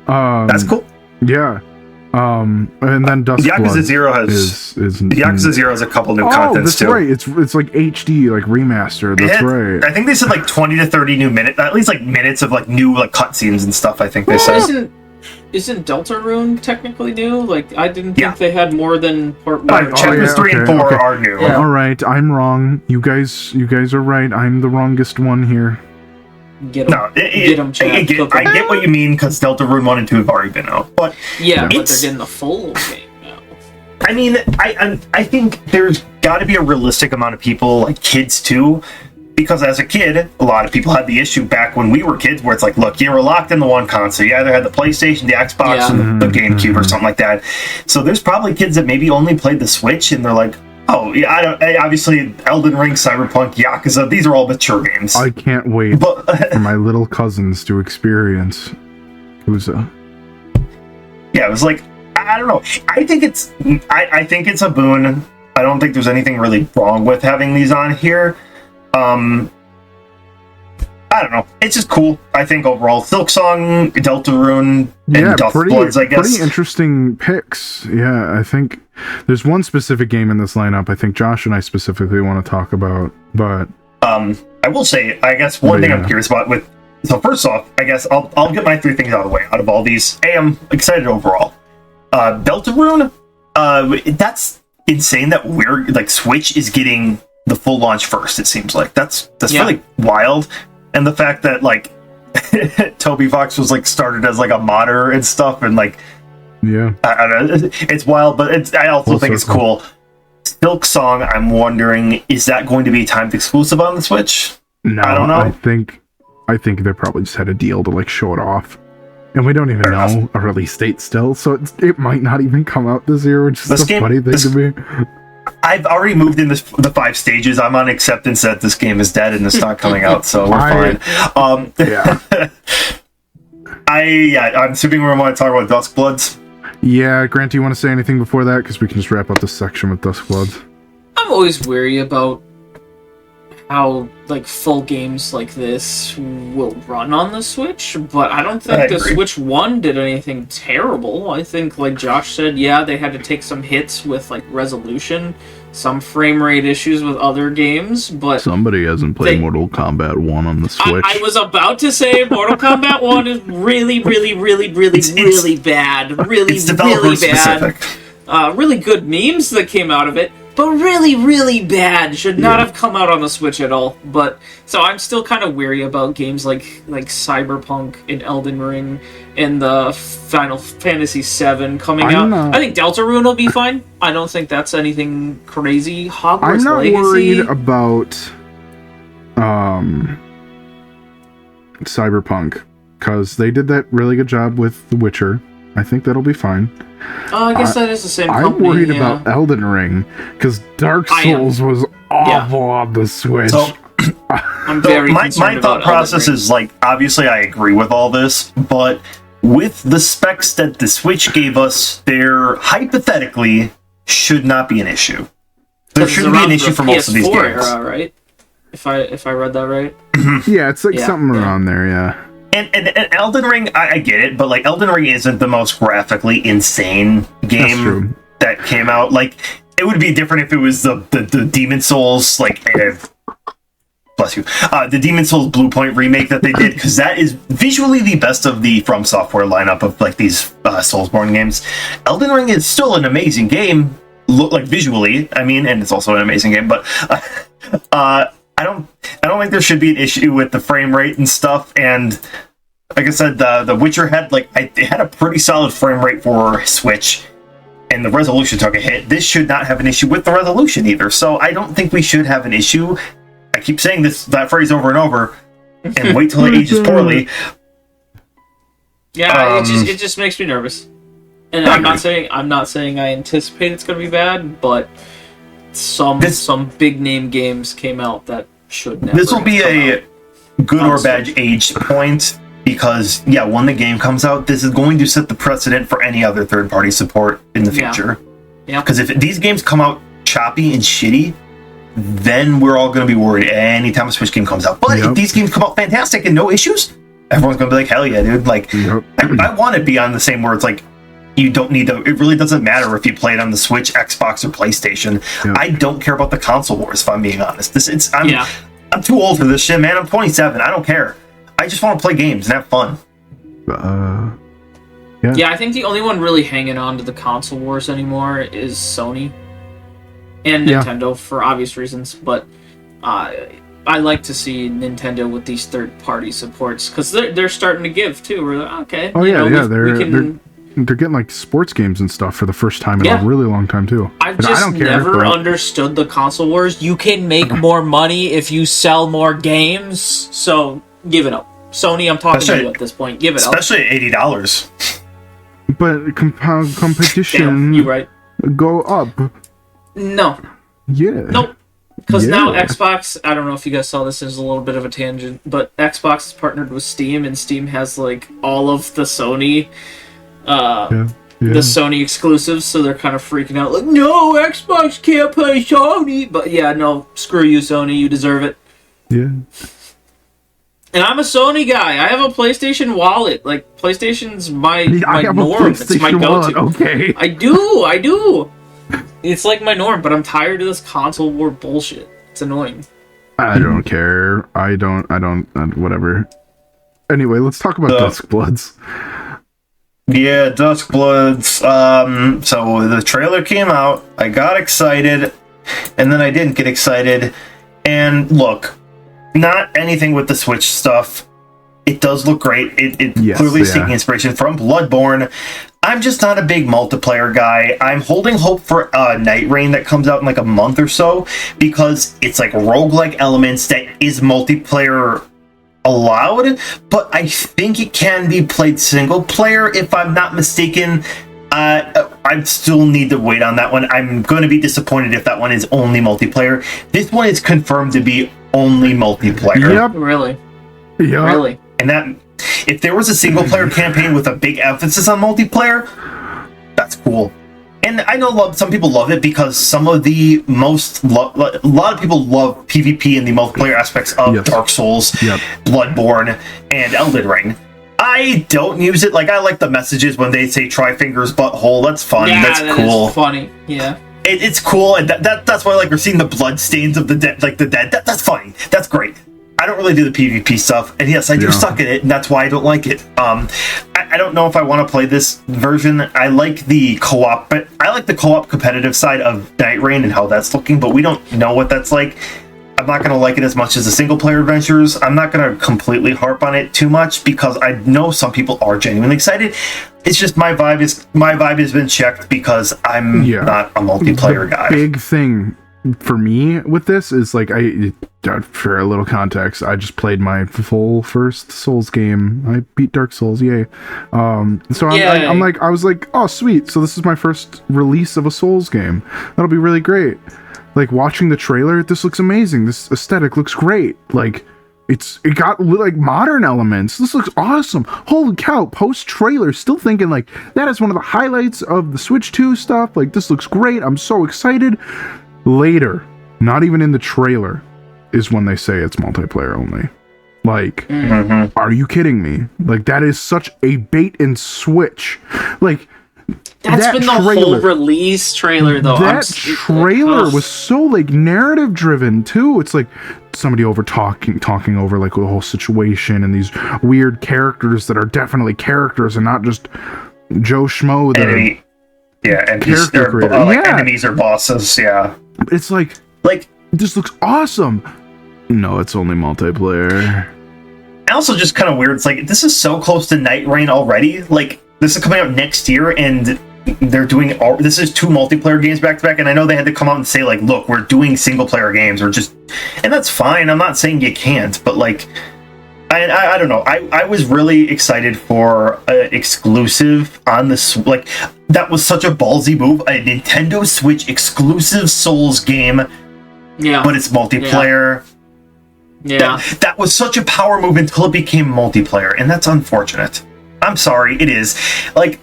That's cool. Yeah. And then Dusk Yakuza Blood Zero has Yakuza Zero has a couple new contents too. Right. It's like HD, like remaster. That's right. I think they said like 20 to 30 new minutes, at least like minutes of like new like cutscenes and stuff. I think they said. Isn't Deltarune technically new? Like, I didn't think they had more than part 1. Chapters 3 and 4 are new. Yeah. All right, I'm wrong. You guys are right. I'm the wrongest one here. Get them, I get what you mean, because Deltarune 1 and 2 have already been out. But but they're getting the full game now. I mean, I think there's got to be a realistic amount of people, like kids too, because as a kid, a lot of people had the issue back when we were kids where it's like, look, you were locked in the one console. You either had the PlayStation, the Xbox, or the GameCube or something like that. So there's probably kids that maybe only played the Switch, and they're like, oh, yeah, obviously Elden Ring, Cyberpunk, Yakuza, these are all mature games. I can't wait for my little cousins to experience Yakuza. Yeah, it was like, I don't know. I think it's a boon. I don't think there's anything really wrong with having these on here. I I don't know. It's just cool. I think overall, Silksong, Deltarune, and Duskbloods, I guess. Pretty interesting picks. Yeah, I think there's one specific game in this lineup I think Josh and I specifically want to talk about, but... I will say, I guess one thing I'm curious about with... So first off, I guess I'll get my 3 things out of the way out of all these. A, I'm excited overall. Deltarune, that's insane that we're... Like, Switch is getting the full launch first, it seems like. That's really wild. And the fact that, like, Toby Fox was, like, started as, like, a modder and stuff, and, like... Yeah. I don't know. It's wild, but I also think it's cool. Silksong, I'm wondering, is that going to be timed exclusive on the Switch? No, I don't know. I think they probably just had a deal to, like, show it off. And we don't even know a release date still, so it might not even come out this year, which is a funny thing to me. I've already moved in the 5 stages. I'm on acceptance that this game is dead and it's not coming out, so we're fine. I'm assuming we want to talk about Duskbloods. Yeah, Grant, do you want to say anything before that? Because we can just wrap up this section with Duskbloods. I'm always wary about how, like, full games like this will run on the Switch, but I don't think the Switch 1 did anything terrible. I think, like Josh said, yeah, they had to take some hits with, like, resolution, some frame rate issues with other games, but... Somebody hasn't played Mortal Kombat 1 on the Switch. I was about to say Mortal Kombat 1 is really, really, really, really, really bad. Really, really bad. Really good memes that came out of it, but really, really bad. Should not have come out on the Switch at all. But so I'm still kind of weary about games like Cyberpunk and Elden Ring and the Final Fantasy 7 coming out. I think Deltarune will be fine. I don't think that's anything crazy. Hogwarts I'm not Legacy. Worried about Cyberpunk, because they did that really good job with The Witcher. I think that'll be fine. I guess that is the same company. I'm worried about Elden Ring, because Dark Souls was awful on the Switch. So, I'm very my thought process is, like, obviously I agree with all this, but with the specs that the Switch gave us, there hypothetically should not be an issue. There shouldn't be an issue for most of these games. Era, right? If I read that right? Yeah, it's like something around there, yeah. And Elden Ring, I get it, but, like, Elden Ring isn't the most graphically insane game that came out. Like, it would be different if it was the Demon Souls, like, bless you, the Demon Souls Blue Point remake that they did, because that is visually the best of the From Software lineup of, like, these Soulsborne games. Elden Ring is still an amazing game, like, visually, I mean, and it's also an amazing game, but I don't think there should be an issue with the frame rate and stuff. And like I said, the Witcher had it had a pretty solid frame rate for Switch, and the resolution took a hit. This should not have an issue with the resolution either. So I don't think we should have an issue. I keep saying that phrase over and over, and wait till it ages poorly. Yeah, it just makes me nervous. And I'm not saying I anticipate it's going to be bad, but some big name games came out that should never. This will be a good or bad age point, because when the game comes out, this is going to set the precedent for any other third-party support in the future. Yeah. Because if these games come out choppy and shitty, then we're all going to be worried anytime a Switch game comes out. But if these games come out fantastic and no issues, everyone's going to be like, hell yeah, dude. Like, I want to be on the same where it's like, you don't need to. It really doesn't matter if you play it on the Switch, Xbox, or PlayStation. I don't care about the console wars, if I'm being honest. I'm too old for this shit, man. I'm 27. I don't care. I just want to play games and have fun. Yeah, I think the only one really hanging on to the console wars anymore is Sony and Nintendo for obvious reasons. But I like to see Nintendo with these third-party supports, because they're starting to give too. We're like, okay. They're getting like sports games and stuff for the first time in a really long time too. I've just never understood the console wars. You can make more money if you sell more games, so give it up. Sony, I'm talking to you at this point. Give it up. Especially at $80. But competition you right. Go up. No. Yeah. Nope. Because now Xbox, I don't know if you guys saw this, is a little bit of a tangent, but Xbox is partnered with Steam, and Steam has like all of the Sony the Sony exclusives, so they're kind of freaking out like, no, Xbox can't play Sony. But no, screw you, Sony, you deserve it. Yeah. And I'm a Sony guy. I have a PlayStation wallet. Like, PlayStation's my norm. It's my go-to. Okay. I do. It's like my norm, but I'm tired of this console war bullshit. It's annoying. I don't care. I don't, whatever. Anyway, let's talk about Duskbloods. Yeah, Duskbloods. So the trailer came out. I got excited, and then I didn't get excited. And look, not anything with the Switch stuff. It does look great. It clearly is taking inspiration from Bloodborne. I'm just not a big multiplayer guy. I'm holding hope for Night Rain that comes out in like a month or so, because it's like roguelike elements that is multiplayer allowed, but I think it can be played single player if I'm not mistaken. I still need to wait on that one. I'm going to be disappointed if that one is only multiplayer. This one is confirmed to be only multiplayer. Yep. Really? Yep. Really? And that, if there was a single player campaign with a big emphasis on multiplayer, that's cool. And I know some people love it because some of the a lot of people love PvP and the multiplayer aspects of Dark Souls, Bloodborne, and Elden Ring. I don't use it. Like, I like the messages when they say try fingers butthole. That's fun. Yeah, that's cool. Is funny. Yeah. It's cool, and that's why I like we're seeing the blood stains of the dead, like the dead. That's funny. That's great. I don't really do the PvP stuff, and yes, I do suck at it, and that's why I don't like it. I don't know if I want to play this version. I like the co-op, but I like the co-op competitive side of Night Rain and how that's looking, but we don't know what that's like. I'm not going to like it as much as the single-player adventures. I'm not going to completely harp on it too much because I know some people are genuinely excited. It's just my vibe has been checked because I'm not a multiplayer guy. Big thing for me with this is like for a little context, I just played my full first Souls game. I beat Dark Souls, yay! So I was like, oh sweet, so this is my first release of a Souls game. That'll be really great. Like, watching the trailer, this looks amazing. This aesthetic looks great. Like, it got like modern elements. This looks awesome. Holy cow! Post trailer, still thinking like that is one of the highlights of the Switch 2 stuff. Like, this looks great. I'm so excited. Later, not even in the trailer, is when they say it's multiplayer only. Like, are you kidding me? Like, that is such a bait and switch. Like, that's been the whole release trailer, though. That trailer was so like narrative driven too. It's like somebody talking over like the whole situation and these weird characters that are definitely characters and not just Joe Schmo. Enemies or bosses. Yeah, it's like this looks awesome. No, it's only multiplayer. Also, just kind of weird. It's like this is so close to Night Rain already. Like, this is coming out next year, and they're doing this is 2 multiplayer games back to back. And I know they had to come out and say like, "Look, we're doing single player games," and that's fine. I'm not saying you can't, but like, I don't know. I was really excited for an exclusive on this. Like, that was such a ballsy move. A Nintendo Switch exclusive Souls game. Yeah, but it's multiplayer. Yeah, that was such a power move until it became multiplayer, and that's unfortunate. I'm sorry, it is. Like,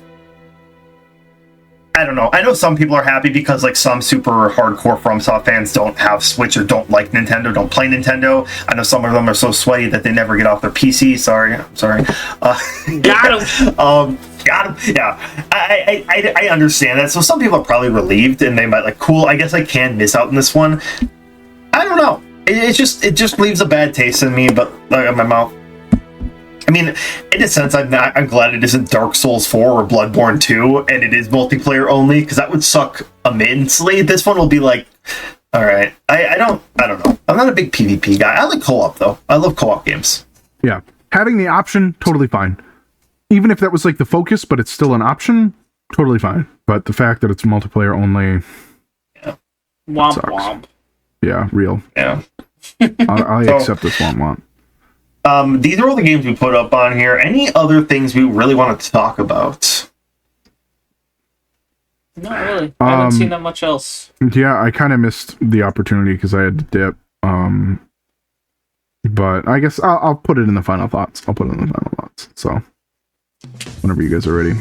I don't know. I know some people are happy because, like, some super hardcore FromSoft fans don't have Switch or don't like Nintendo, don't play Nintendo. I know some of them are so sweaty that they never get off their PC. Sorry. Got him. Got him. Yeah. I understand that. So some people are probably relieved, and they might like, cool, I guess I can miss out on this one. I don't know. It just leaves a bad taste in me, but in my mouth. I mean, in a sense, I'm glad it isn't Dark Souls 4 or Bloodborne 2, and it is multiplayer only, because that would suck immensely. This one will be like, all right. I don't know. I'm not a big PvP guy. I like co-op though. I love co-op games. Yeah, having the option, totally fine. Even if that was like the focus, but it's still an option, totally fine. But the fact that it's multiplayer only, womp sucks. Womp. Yeah, real. Yeah. I accept this womp womp. These are all the games we put up on here. Any other things we really want to talk about? Not really. I haven't seen that much else. Yeah, I kind of missed the opportunity because I had to dip. But I guess I'll put it in the final thoughts. So, whenever you guys are ready.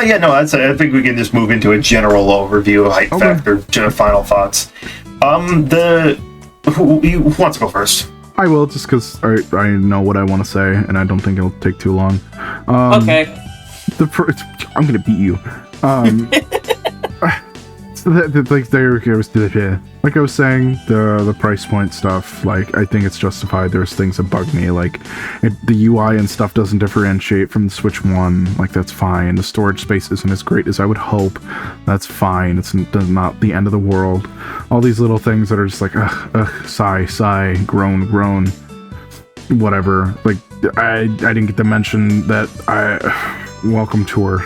Yeah, no, I think we can just move into a general overview of hype factor, final thoughts. Who wants to go first? I will, just because I know what I want to say, and I don't think it'll take too long. Okay. I'm gonna beat you. So like I was saying, the price point stuff, like, I think it's justified. There's things that bug me, like the UI and stuff doesn't differentiate from the Switch 1. Like, that's fine. The storage space isn't as great as I would hope. That's fine. It's not the end of the world. All these little things that are just like, sigh, groan, whatever. Like, I didn't get to mention that Welcome Tour.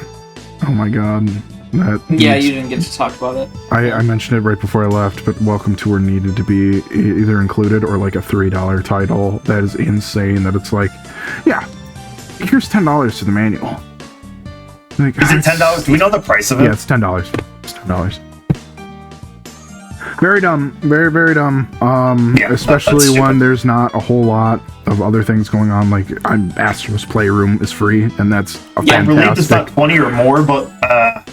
Oh my god. You didn't get to talk about it. I mentioned it right before I left, but Welcome Tour needed to be either included or like a $3 title. That is insane that it's like, yeah, here's $10 to the manual. Like, is it $10? Do we know the price of it? Yeah, it's $10. It's $10. Very dumb. Very, very dumb. Especially when there's not a whole lot of other things going on. Like, Astro's Playroom is free, and that's a fantastic... I believe it's not 20 or more, but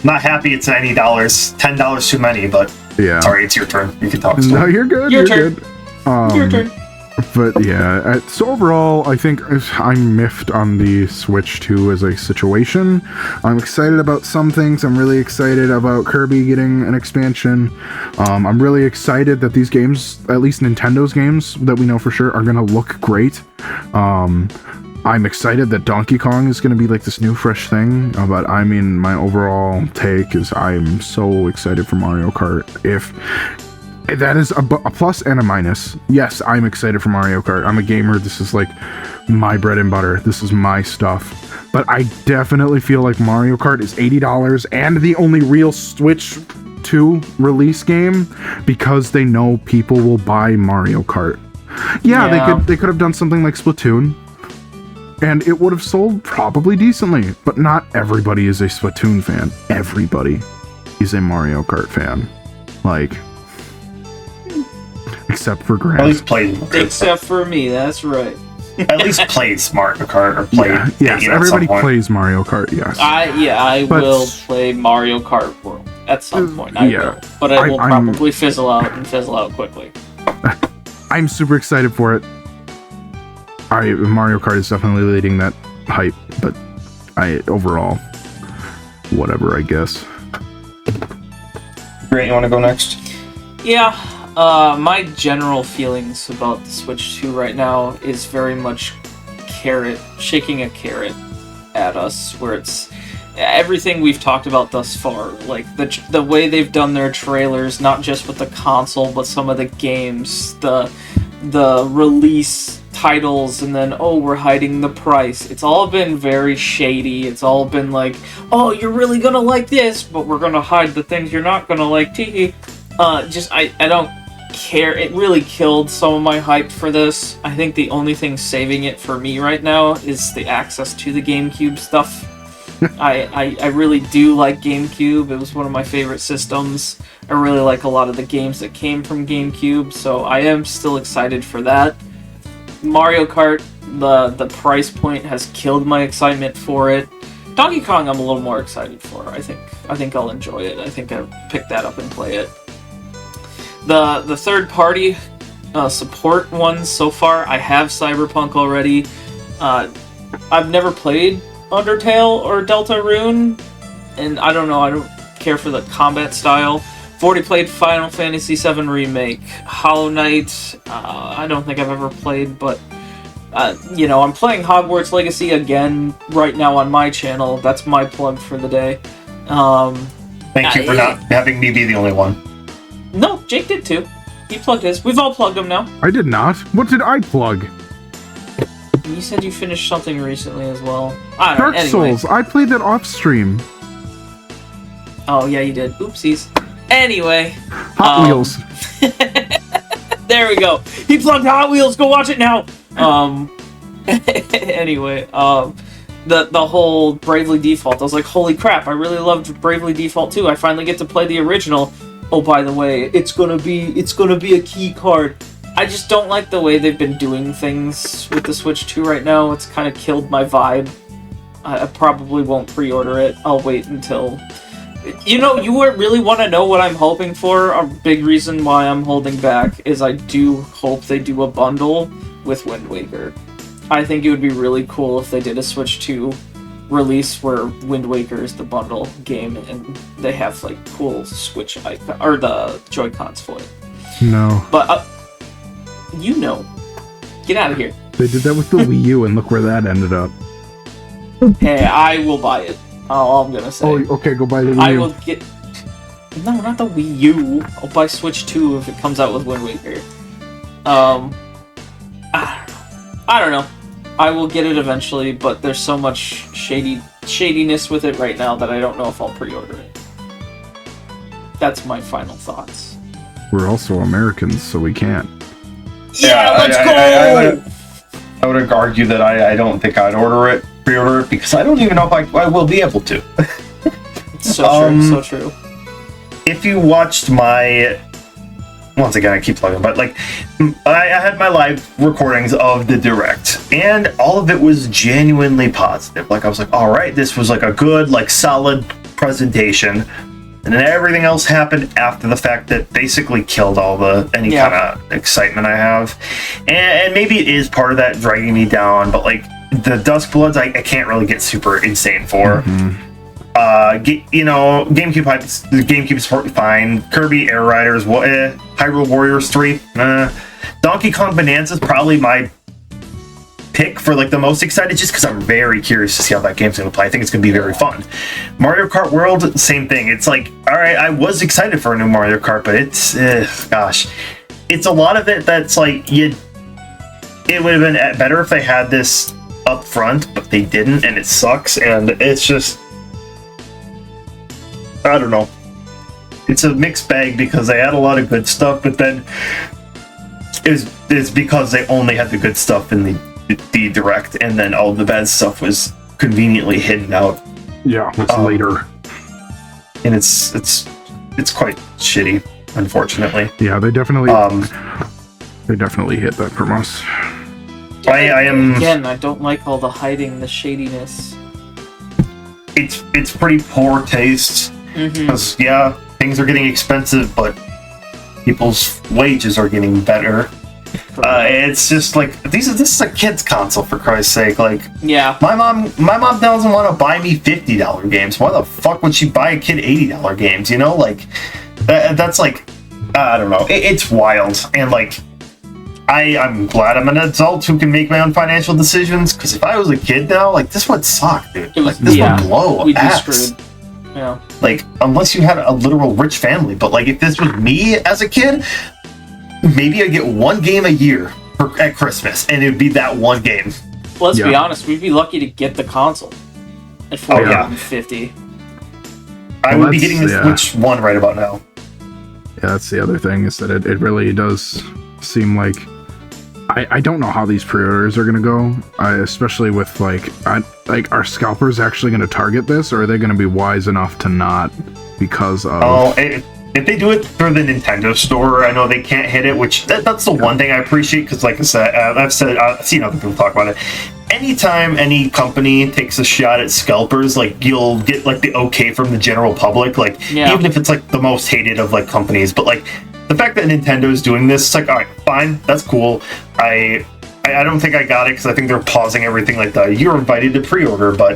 not happy it's $90. $10 too many, but... Yeah. Sorry, it's your turn. You can talk. No, you're good. You're turn. Good. Your turn. But yeah, so overall, I think I'm miffed on the Switch 2 as a situation. I'm excited about some things. I'm really excited about Kirby getting an expansion. I'm really excited that these games, at least Nintendo's games that we know for sure, are going to look great. I'm excited that Donkey Kong is going to be like this new fresh thing. But I mean, my overall take is I'm so excited for Mario Kart. If that is a plus and a minus. Yes, I'm excited for Mario Kart. I'm a gamer. This is like my bread and butter. This is my stuff. But I definitely feel like Mario Kart is $80 and the only real Switch 2 release game because they know people will buy Mario Kart. Yeah. They could have done something like Splatoon, and it would have sold probably decently. But not everybody is a Splatoon fan. Everybody is a Mario Kart fan. Like... Except for Grant. At least played. Except for me, that's right. At least played Mario Kart or played. Yes, everybody plays Mario Kart. Yes. I will play Mario Kart World at some point. I will, but it will probably fizzle out quickly. I'm super excited for it. Mario Kart is definitely leading that hype, but overall, whatever, I guess. Grant, you want to go next? Yeah. My general feelings about the Switch 2 right now is very much shaking a carrot at us, where it's everything we've talked about thus far, like the way they've done their trailers, not just with the console, but some of the games, the release titles, and then, we're hiding the price. It's all been very shady. It's all been like, you're really gonna like this, but we're gonna hide the things you're not gonna like, tee. I don't care. It really killed some of my hype for this. I think the only thing saving it for me right now is the access to the GameCube stuff. I really do like GameCube. It was one of my favorite systems. I really like a lot of the games that came from GameCube, so I am still excited for that. Mario Kart, the price point has killed my excitement for it. Donkey Kong I'm a little more excited for. I think I'll enjoy it. I think I'll pick that up and play it. The third party support ones so far, I have Cyberpunk already. I've never played Undertale or Deltarune, and I don't know, I don't care for the combat style. I've already played Final Fantasy VII Remake, Hollow Knight, I don't think I've ever played, but I'm playing Hogwarts Legacy again right now on my channel. That's my plug for the day. Thank you for not having me be the only one. No, Jake did too. He plugged his. We've all plugged them now. I did not. What did I plug? You said you finished something recently as well. Dark Souls. I played that off stream. Oh, yeah, you did. Oopsies. Anyway. Hot Wheels. There we go. He plugged Hot Wheels. Go watch it now. Anyway, the whole Bravely Default. I was like, holy crap, I really loved Bravely Default 2. I finally get to play the original. Oh, by the way, it's gonna be a key card. I just don't like the way they've been doing things with the Switch 2 right now. It's kind of killed my vibe. I probably won't pre-order it. I'll wait until... You really want to know what I'm hoping for? A big reason why I'm holding back is I do hope they do a bundle with Wind Waker. I think it would be really cool if they did a Switch 2 release where Wind Waker is the bundle game and they have like cool Switch icon or the Joy-Cons for it. No. But get out of here. They did that with the Wii U and look where that ended up. Hey, I will buy it. All I'm gonna say. Oh, okay, go buy the Wii U. I will get. No, not the Wii U. I'll buy Switch 2 if it comes out with Wind Waker. I don't know. I will get it eventually, but there's so much shadiness with it right now that I don't know if I'll pre-order it. That's my final thoughts. We're also Americans, so we can't. Yeah, let's go! I would argue that I don't think I'd pre-order it, because I don't even know if I will be able to. It's so true, so true. If you watched my... Once again, I keep plugging, but like, I had my live recordings of the Direct, and all of it was genuinely positive. Like, I was like, all right, this was like a good, like, solid presentation. And then everything else happened after the fact that basically killed all any kind of excitement I have. And maybe it is part of that dragging me down, but like the Duskbloods, I can't really get super insane for. Mm-hmm. GameCube's fine. Kirby Air Riders, Hyrule Warriors 3, Donkey Kong Bonanza is probably my pick for like the most excited, just because I'm very curious to see how that game's going to play. I think it's going to be very fun. Mario Kart World, same thing. It's like, all right, I was excited for a new Mario Kart, but it's it's a lot of it that's like it would have been better if they had this up front, but they didn't, and it sucks. And it's just, I don't know. It's a mixed bag because they had a lot of good stuff, but then it's because they only had the good stuff in the Direct, and then all the bad stuff was conveniently hidden out. Yeah, it's later. And it's quite shitty, unfortunately. Yeah, they definitely hit that from us. I am again. I don't like all the hiding, the shadiness. It's pretty poor taste because things are getting expensive, but people's wages are getting better. It's just like this is a kid's console, for Christ's sake. Like, my mom doesn't want to buy me $50 games. Why the fuck would she buy a kid $80 games? You know, like that's like, I don't know. It's wild, and like I'm glad I'm an adult who can make my own financial decisions. Because if I was a kid now, like this would suck, dude. This would blow We'd ass. be screwed. Yeah. Like, unless you had a literal rich family, but like if this was me as a kid. Maybe I get one game a year at Christmas, and it'd be that one game. Well, let's be honest, we'd be lucky to get the console at $450. I would be getting the Switch 1 right about now. Yeah, that's the other thing, is that it really does seem like... I don't know how these pre-orders are going to go, especially with, like, are scalpers actually going to target this, or are they going to be wise enough to not because of... If they do it through the Nintendo store, I know they can't hit it, which that's the one thing I appreciate, because like I said, I've seen other people talk about it. Anytime any company takes a shot at scalpers, like you'll get like the okay from the general public, like even if it's like the most hated of like companies. But like the fact that Nintendo's doing this, it's like, all right, fine, that's cool. I don't think I got it because I think they're pausing everything like you're invited to pre-order, but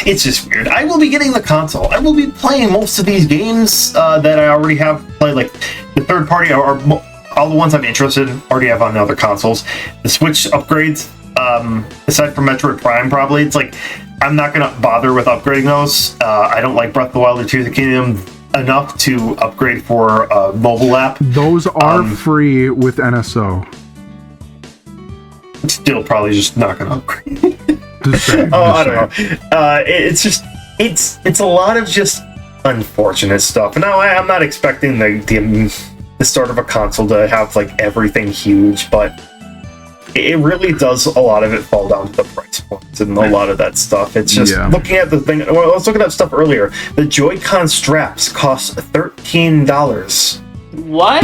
it's just weird. I will be getting the console. I will be playing most of these games that I already have played, like the third party or all the ones I'm interested in already have on the other consoles. The Switch upgrades, aside from Metroid Prime, probably, it's like I'm not going to bother with upgrading those. I don't like Breath of the Wild or Tears of the Kingdom enough to upgrade for a mobile app. Those are free with NSO. Still probably just not going to upgrade. I don't know. It's just it's a lot of just unfortunate stuff. Now I'm not expecting the start of a console to have like everything huge, but it really does a lot of it fall down to the price points and a lot of that stuff. It's just looking at the thing. Well, let's look at that stuff earlier. The Joy-Con straps cost $13. What?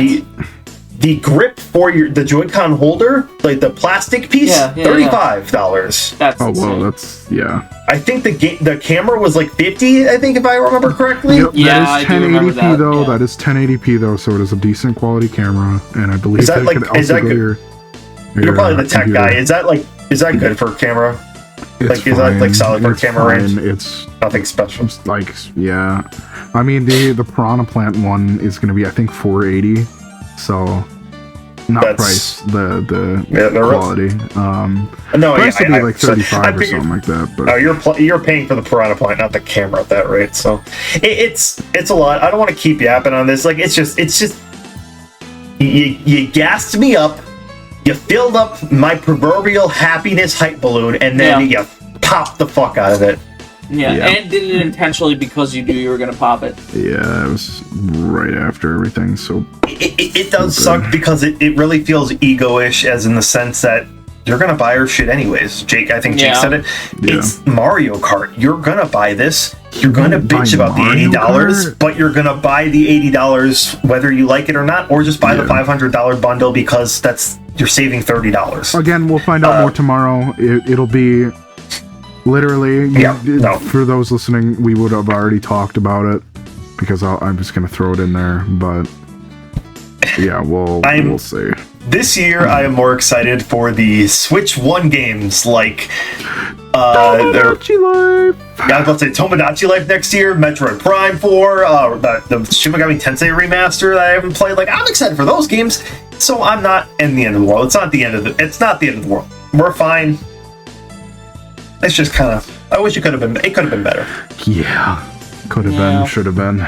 the grip for the Joy-Con holder, like the plastic piece, $35. That's well, that's I think the camera was like $50. I think if I remember correctly. Yep, that is 1080p though. That is 1080p though, so it is a decent quality camera, and I believe that could also go your You're probably the tech guy. Is that good for camera? It's is that like solid for camera range? It's nothing special. Like I mean the Piranha Plant one is going to be I think 480, so not price the quality. Price would be like 35 or something like that. But you're paying for the Piranha Plant, not the camera at that rate. So it's a lot. I don't want to keep yapping on this. Like it's just you gassed me up. You filled up my proverbial happiness hype balloon, and then you popped the fuck out of it. Yeah, and did it intentionally because you knew you were going to pop it. Yeah, it was right after everything, so... It does suck because it really feels ego-ish, as in the sense that you're going to buy our shit anyways. I think Jake said it. Yeah. It's Mario Kart. You're going to buy this. You're going to bitch about the $80, but you're going to buy the $80 whether you like it or not, or just buy the $500 bundle because you're saving $30. Again, we'll find out more tomorrow. It'll be literally, for those listening, we would have already talked about it because I'm just going to throw it in there, but yeah, we'll see. This year, I am more excited for the Switch 1 games like Tomodachi Life. Yeah, I was about to say Tomodachi Life next year, Metroid Prime 4, the Shin Megami Tensei remaster that I haven't played. Like, I'm excited for those games, so I'm not in the end of the world. It's not the end of the world. We're fine. It's just kind of. I wish it could have been better. Yeah, could have been, should have been.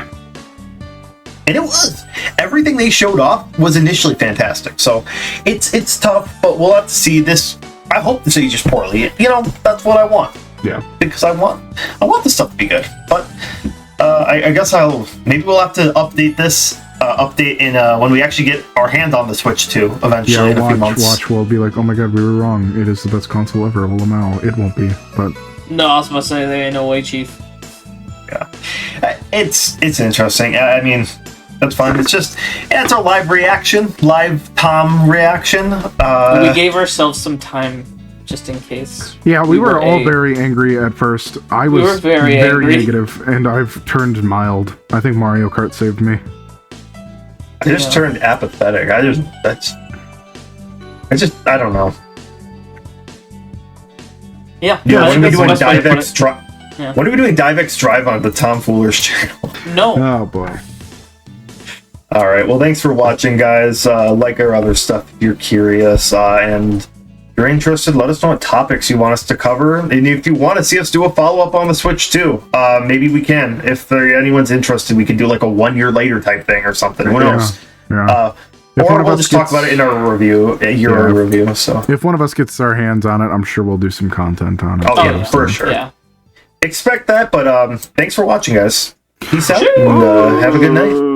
And it was. Everything they showed off was initially fantastic. So it's tough, but we'll have to see this. I hope this ages poorly. That's what I want. Yeah. Because I want this stuff to be good. But I guess maybe we'll have to update this. Update in when we actually get our hand on the Switch 2 eventually in a few months. Watch, we'll be like, oh my god, we were wrong. It is the best console ever. Well, now it won't be, but. No, I was about to say there ain't no way, Chief. Yeah. It's interesting. I mean. That's fine. It's just, it's our live Tom reaction. We gave ourselves some time just in case. Yeah, we were all very angry at first. I was very negative, and I've turned mild. I think Mario Kart saved me. I just turned apathetic. I don't know. Yeah. When are we doing Divex Drive? When are we doing Divex Drive on the Tom Foolish channel? No. Oh boy. All right. Well, thanks for watching, guys. Like our other stuff if you're curious and if you're interested, let us know what topics you want us to cover. And if you want to see us do a follow-up on the Switch too, maybe we can. If anyone's interested, we can do like a 1 year later type thing or something. Who knows? Yeah. Or we'll just talk about it in our review, review. So if one of us gets our hands on it, I'm sure we'll do some content on it. Oh, yeah, for sure. Yeah. Expect that, but thanks for watching, guys. Peace out, and have a good night.